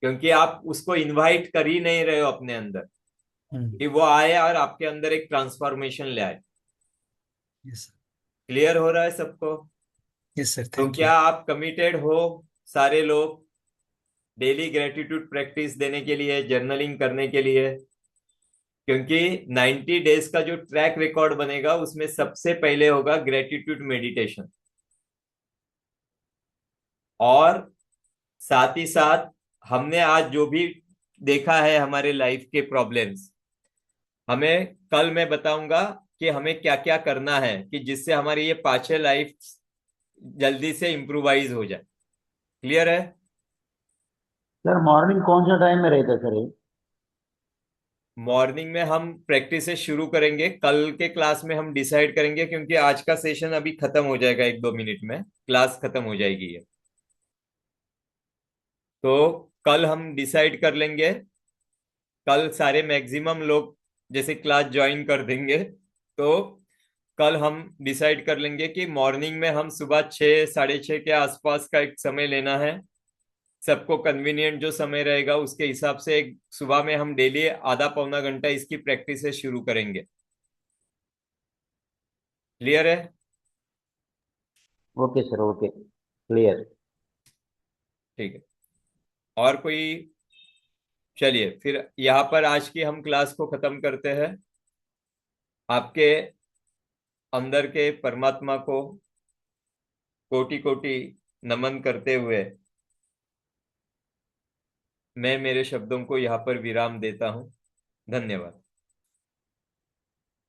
क्योंकि आप उसको इनवाइट कर ही नहीं रहे हो अपने अंदर कि वो आए और आपके अंदर एक ट्रांसफॉर्मेशन ले आए। यस क्लियर हो रहा है सबको? यस सर, तो थैंक यू। क्या आप कमिटेड हो सारे लोग डेली ग्रेटिट्यूड प्रैक्टिस देने के लिए, जर्नलिंग करने के लिए? क्योंकि 90 डेज का जो ट्रैक रिकॉर्ड बनेगा उसमें सबसे पहले होगा ग्रेटिट्यूड मेडिटेशन। और साथ ही साथ हमने आज जो भी देखा है हमारे लाइफ के प्रॉब्लम्स, हमें कल मैं बताऊंगा कि हमें क्या क्या करना है कि जिससे हमारी ये पांचों लाइफ जल्दी से इम्प्रोवाइज हो जाए। क्लियर है? सर मॉर्निंग कौन सा टाइम में रहता है सर ये? मॉर्निंग में हम प्रैक्टिस से शुरू करेंगे, कल के क्लास में हम डिसाइड करेंगे, क्योंकि आज का सेशन अभी खत्म हो जाएगा, 1-2 मिनट में क्लास खत्म हो जाएगी ये। तो कल हम डिसाइड कर लेंगे, कल सारे मैक्सिमम लोग जैसे क्लास ज्वाइन कर देंगे, तो कल हम डिसाइड कर लेंगे कि मॉर्निंग में हम सुबह 6, 6:30 के आसपास का एक समय लेना है। सबको कन्वीनियंट जो समय रहेगा उसके हिसाब से एक सुबह में हम डेली आधा पौना घंटा इसकी प्रैक्टिस से शुरू करेंगे। क्लियर है? Okay sir, okay, clear. ठीक है। और कोई? चलिए फिर यहाँ पर आज की हम क्लास को खत्म करते हैं। आपके अंदर के परमात्मा को कोटि कोटि नमन करते हुए मैं मेरे शब्दों को यहाँ पर विराम देता हूँ। धन्यवाद।